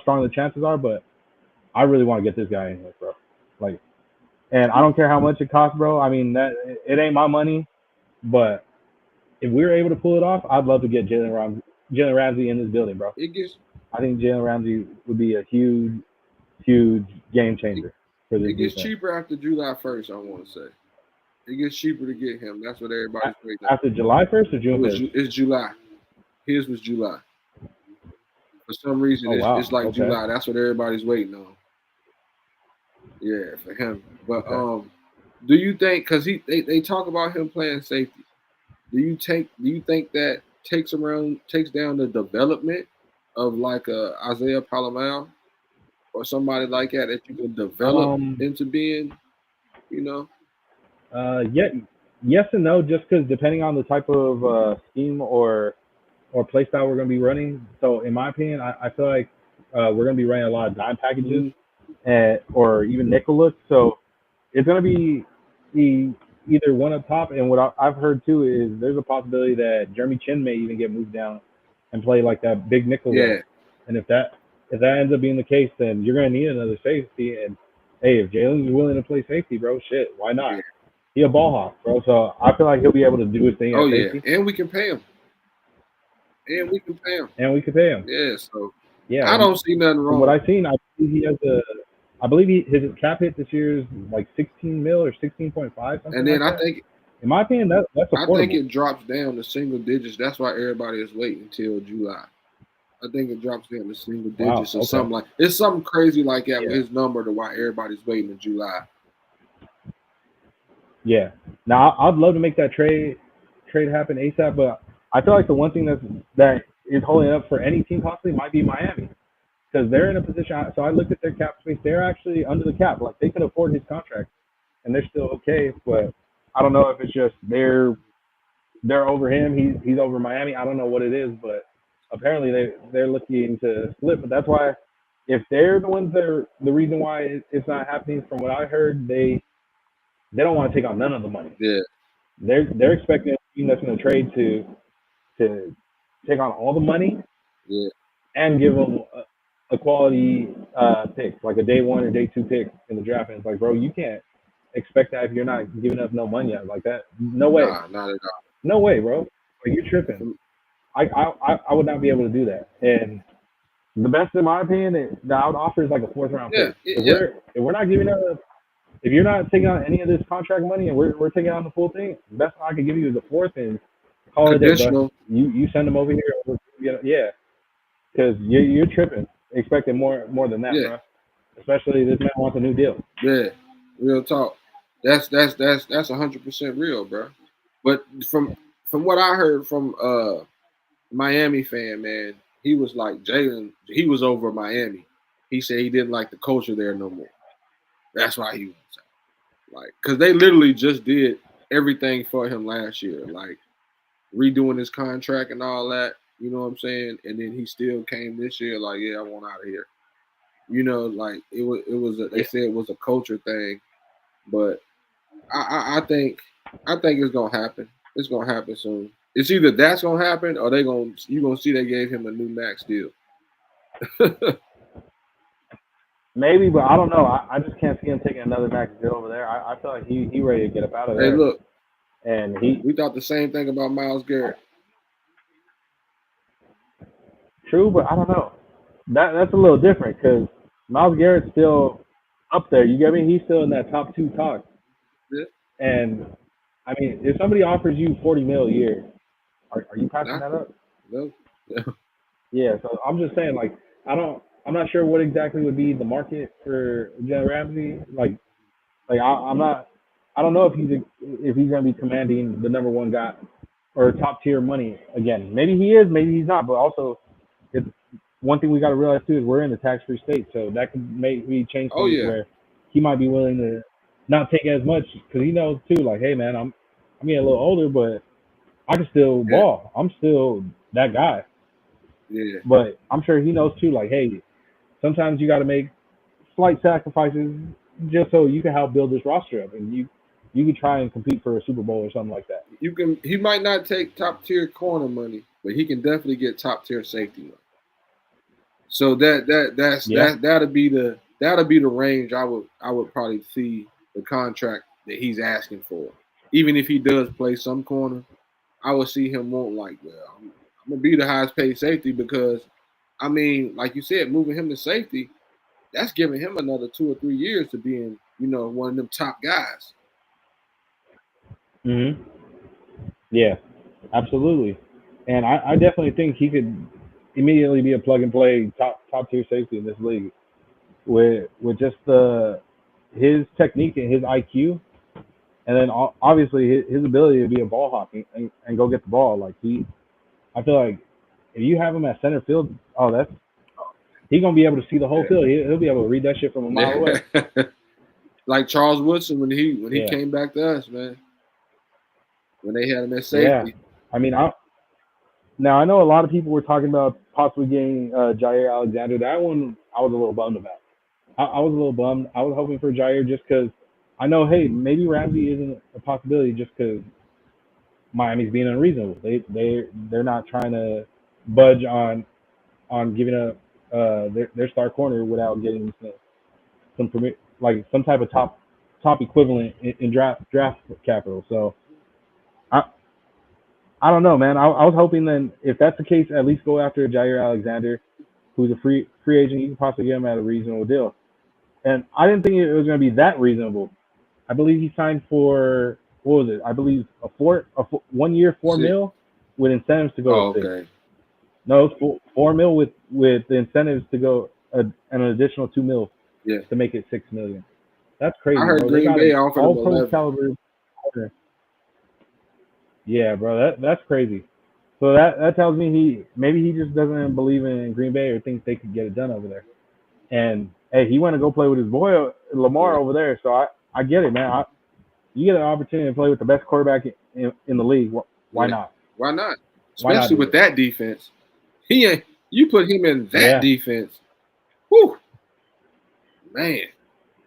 strong the chances are, but I really want to get this guy in here, bro. Like, and I don't care how much it costs, bro. I mean, that it ain't my money, but if we were able to pull it off, I'd love to get Jalen Ramsey in this building, bro. It gets I think Jalen Ramsey would be a huge game it, changer for this it gets defense. cheaper after July 1st. I want to say it gets cheaper to get him. That's what everybody's waiting on. After July 1st or June 1st? It's July. His was July. For some reason, Oh wow. it's like Okay. July. That's what everybody's waiting on. Yeah, for him. But Okay. do you think because they talk about him playing safety? Do you think that takes down the development of like Isaiah Palomar or somebody like that you can develop Um. into being, you know? Yeah. Yes and no. Just because depending on the type of scheme or play style we're going to be running. So in my opinion, I feel like we're going to be running a lot of dime packages Mm-hmm. or even nickel looks. So it's going to be either one up top. And what I've heard too is there's a possibility that Jeremy Chin may even get moved down and play like that big nickel role. Yeah, And if that ends up being the case, then you're going to need another safety. And hey, if Jalen's willing to play safety, bro, shit, why not? yeah. He a ball hawk, bro. So I feel like he'll be able to do his thing Oh at yeah, safety, and we can pay him. And we can pay him. and we could pay him. Yeah, so Yeah, I and don't see nothing from what wrong. I've seen, I believe his cap hit this year is like 16 mil or 16.5, something And then like that. I think In my opinion, that's affordable. it drops down to single digits. That's why everybody is waiting until July. I think it drops down to single Wow. digits or Okay. something like it's something crazy like that with Yeah. his number to why everybody's waiting in July. Yeah. Now I'd love to make that trade happen ASAP, but I feel like the one thing that is holding it up for any team possibly might be Miami because they're in a position. So I looked at their cap space; they're actually under the cap. Like they could afford his contract, and they're still okay. But I don't know if it's just they're over him. He's over Miami. I don't know what it is, but apparently they're looking to split. But that's why if they're the ones that are the reason why it's not happening, from what I heard, they don't want to take on none of the money. Yeah, They're expecting a team that's going to trade to take on all the money yeah, and give them a quality pick, like a day one or day two pick in the draft. And it's like, bro, you can't expect that if you're not giving up no money out like that. No way, nah, not at all. no way, bro. Like you're tripping. I would not be able to do that. And the best, in my opinion, that I would offer is like a fourth round Yeah, pick. yeah, If we're not giving up, if you're not taking on any of this contract money and we're taking on the full thing, the best I could give you is a fourth and call it a day, bro. conditional. You send them over here, yeah, because you're tripping, expecting more than that, Yeah, bro. Especially this man wants a new deal. yeah, real talk. That's 100% real, bro. But from what I heard from Miami fan, man, he was like Jalen. He was over Miami. He said he didn't like the culture there no more. That's why he was like, because they literally just did everything for him last year, like redoing his contract and all that. You know what I'm saying? And then he still came this year, like, yeah, I want out of here. You know, like they said it was a culture thing, but I think it's gonna happen. It's gonna happen soon. It's either that's gonna happen or you gonna see they gave him a new max deal. Maybe, but I don't know. I just can't see him taking another max deal over there. I feel like he ready to get up out of Hey, there. look, And we thought the same thing about Myles Garrett. true, but I don't know. That's a little different because Myles Garrett's still up there. You get me? He's still in that top two talk. Yeah. And I mean, if somebody offers you 40 mil a year, are you passing that up? No. Yeah. So I'm just saying, like, I'm not sure what exactly would be the market for Jalen Ramsey. I'm not. I don't know if he's gonna be commanding the number one guy or top tier money again. Maybe he is, maybe he's not. But also, it's one thing we got to realize too is we're in the tax free state, so that could maybe change Oh things yeah. where he might be willing to not take as much because he knows too. Like, hey man, I'm getting a little older, but I can still Yeah, ball. I'm still that guy. yeah. But I'm sure he knows too. Like, hey, sometimes you got to make slight sacrifices just so you can help build this roster up, and you can try and compete for a Super Bowl or something like that. You can. He might not take top tier corner money, but he can definitely get top tier safety money. So Yeah. that'll be the range I would probably see the contract that he's asking for. Even if he does play some corner, I would see him want like, well, I'm gonna be the highest paid safety because, I mean, like you said, moving him to safety, that's giving him another 2 or 3 years to being, one of them top guys. Hmm. Yeah, absolutely. And I definitely think he could immediately be a plug and play top tier safety in this league with just his technique and his IQ, and then obviously his ability to be a ball hawk and go get the ball. Like I feel like if you have him at center field, oh, that's he's gonna be able to see the whole Yeah. field. He'll be able to read that shit from a mile away. Like Charles Woodson when he Yeah, came back to us, man. When they had him at yeah. safety. I mean, now I know a lot of people were talking about possibly getting Jair Alexander. That one I was a little bummed about. I was a little bummed. I was hoping for Jair just because I know, hey, maybe Ramsey isn't a possibility just because Miami's being unreasonable. They're not trying to budge on giving up their star corner without getting some permit, like some type of top equivalent in draft capital. So I I don't know, man. I was hoping then if that's the case, at least go after Jair Alexander, who's a free agent. You can possibly get him at a reasonable deal. And I didn't think it was going to be that reasonable. I believe he signed for what was it? I believe a 1 year 6. $4 million with incentives to go to Oh, six. okay. No, it's $4 million with the incentives to go and an additional $2 million Yeah. to make it $6 million. That's I crazy, heard bro. They Green got Bay an offered him all pro 11. caliber corner. Yeah, bro. That's crazy. So that tells me maybe he just doesn't believe in Green Bay or thinks they could get it done over there. And hey, he went to go play with his boy Lamar Yeah. over there. So I get it, man. You get an opportunity to play with the best quarterback in the league. Why Yeah. not? Why not? Why not Especially do with it? that defense. He ain't you put him in that Yeah, defense. Whew, man.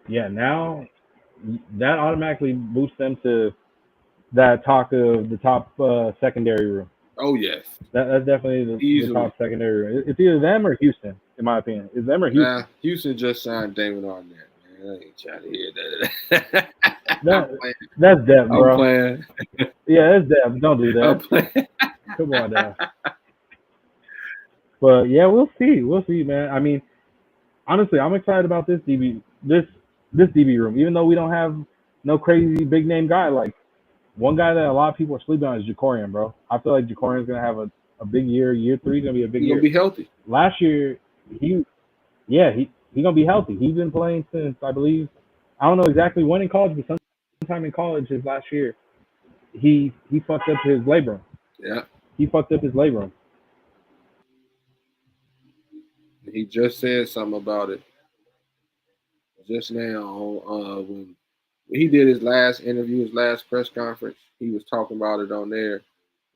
yeah. Now that automatically boosts them to that talk of the top secondary room. Oh yes. That's definitely the Easily. top secondary room. It's either them or Houston, in my opinion. It's them or Nah, Houston. Houston just signed Damon Arnett, man. I ain't trying to hear that. I'm That playing. that's depth, I'm bro. playing. Yeah, that's depth. Don't do I'm that. playing. Come on now. But yeah, we'll see. We'll see, man. I mean, honestly, I'm excited about this DB room. Even though we don't have no crazy big name guy, like one guy that a lot of people are sleeping on is Jacorian, bro. I feel like Jacorian's gonna have a big year. Year 3 is gonna be a big He's gonna year. be healthy. Last year, he gonna be healthy. He's been playing since I believe I don't know exactly when in college, but sometime in college his last year. He fucked up his labrum. Yeah. He fucked up his labrum. He just said something about it just now when he did his last interview, his last press conference. He was talking about it on there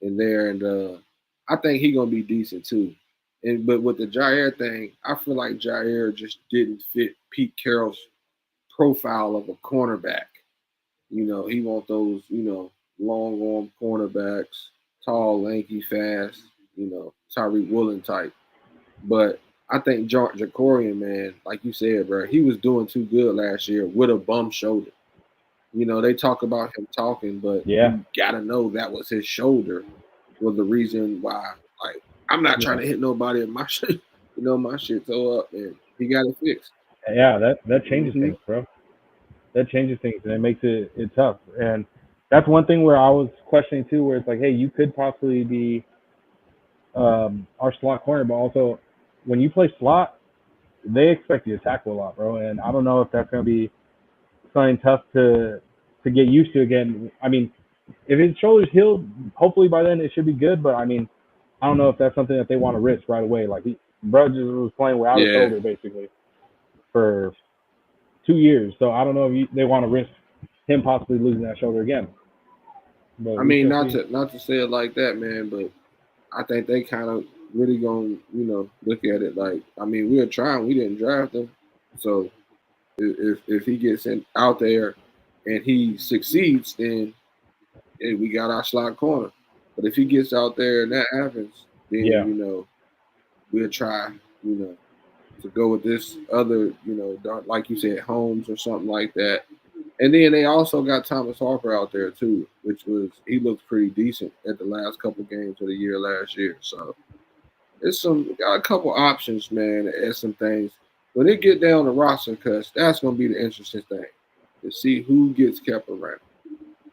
and I think he gonna be decent too. But with the Jair thing, I feel like Jair just didn't fit Pete Carroll's profile of a cornerback. He want those, long arm cornerbacks, tall, lanky, fast, Tyreek Woolen type. But I think Jacorian, man, like you said, bro, he was doing too good last year with a bum shoulder. They talk about him talking, but Yeah, you gotta know that was his shoulder was the reason why. Like, I'm not trying yeah, to hit nobody in my shit, my shit toe up, and he got it fixed. yeah. That changes Hmm. things, bro. That changes things and it makes it tough. And that's one thing where I was questioning too, where it's like, hey, you could possibly be our slot corner, but also when you play slot, they expect you to tackle a lot, bro. And I don't know if that's gonna be something tough to get used to again. I mean, if his shoulder's healed, hopefully by then it should be good. But I mean, I don't know if that's something that they want to risk right away. Like bro just was playing without a Yeah, shoulder basically for 2 years. So I don't know if they want to risk him possibly losing that shoulder again. But I we mean, shall see. not to say it like that, man, but I think they kind of really gonna look at it like, I mean, we were trying, we didn't draft him, so if he gets out there and he succeeds, then hey, we got our slot corner. But if he gets out there and that happens, then Yeah, we'll try to go with this other like you said, Holmes or something like that. And then they also got Thomas Harper out there too, which was he looked pretty decent at the last couple games of the year last year. So it's got a couple options, man, and some things. When it get down to roster cuts, that's gonna be the interesting thing to see who gets kept around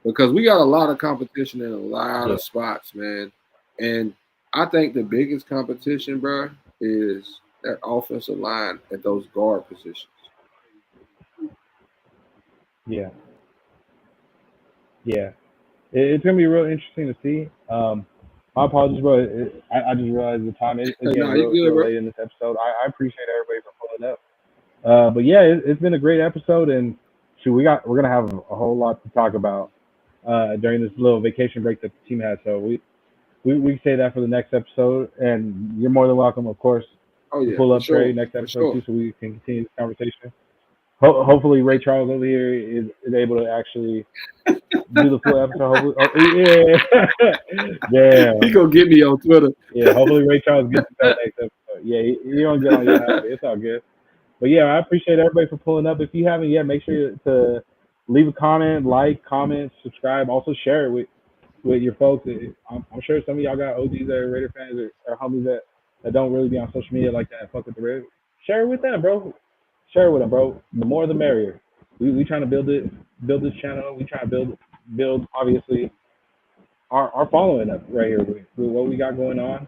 because we got a lot of competition in a lot yeah, of spots, man. And I think the biggest competition, bro, is that offensive line at those guard positions. yeah, yeah. It's gonna be real interesting to see. My apologies, bro. I just realized the time is getting Nah, you good, real bro? late in this episode. I appreciate everybody for pulling up. But yeah, it's been a great episode, and shoot, we're gonna have a whole lot to talk about during this little vacation break that the team has. So we can say that for the next episode, and you're more than welcome, of course, Oh to yeah, pull for up Trey sure, next for episode sure. too, so we can continue this conversation. Hopefully, Ray Charles over here is able to actually do the full episode. Hopefully, yeah, He damn, gonna get me on Twitter. yeah. Hopefully, Ray Charles gets to that next episode. Yeah, he don't get on your ass, but it's all good. But yeah, I appreciate everybody for pulling up. If you haven't yet, make sure to leave a comment, comment, subscribe. Also share it with your folks. I'm sure some of y'all got OGs that are Raider fans or homies that don't really be on social media like that and fuck with the Raiders. Share it with them, bro. Share it with them, bro. The more the merrier. We trying to build this channel. We trying to build obviously our following up right here with what we got going on.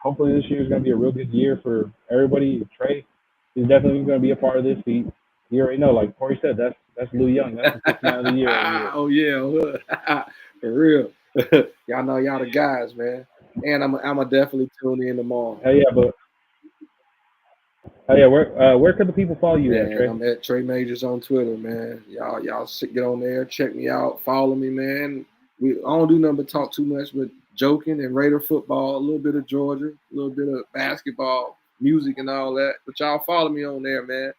Hopefully this year is going to be a real good year for everybody. Trey is definitely going to be a part of this. He already know, like Corey said, that's Lou Young. That's the sixth man of the year over here. Oh yeah, for real. Y'all know y'all the guys, man. And I'm a definitely tune in tomorrow. Hell yeah, but hell yeah, where could the people follow you at, Man, Trey? I'm at Trey Majors on Twitter, man. Y'all get on there, check me out, follow me, man. I don't do nothing but talk too much, but joking and Raider football, a little bit of Georgia, a little bit of basketball, music, and all that. But y'all follow me on there, man.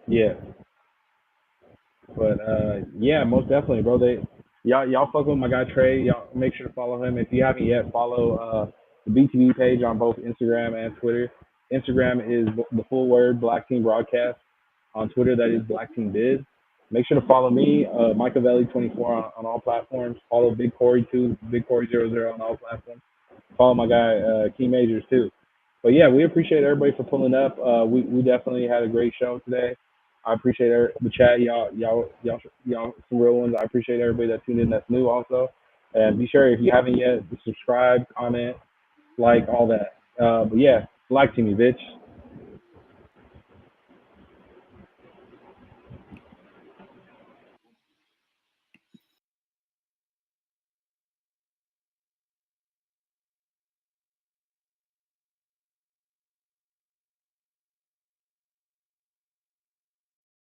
Yeah, but yeah, most definitely, bro. Y'all fuck with my guy Trey. Y'all make sure to follow him. If you haven't yet, follow the BTV page on both Instagram and Twitter. Instagram is the full word Black Team Broadcast. On Twitter, that is Black Team Biz. Make sure to follow me, Michaelvelli24 on all platforms. Follow Big Cory too, Big Cory00 on all platforms. Follow my guy Key Majors too. But yeah, we appreciate everybody for pulling up. We definitely had a great show today. I appreciate the chat, y'all, some real ones. I appreciate everybody that tuned in that's new also. And be sure if you haven't yet, subscribe, comment, like all that. But yeah, like to me, bitch.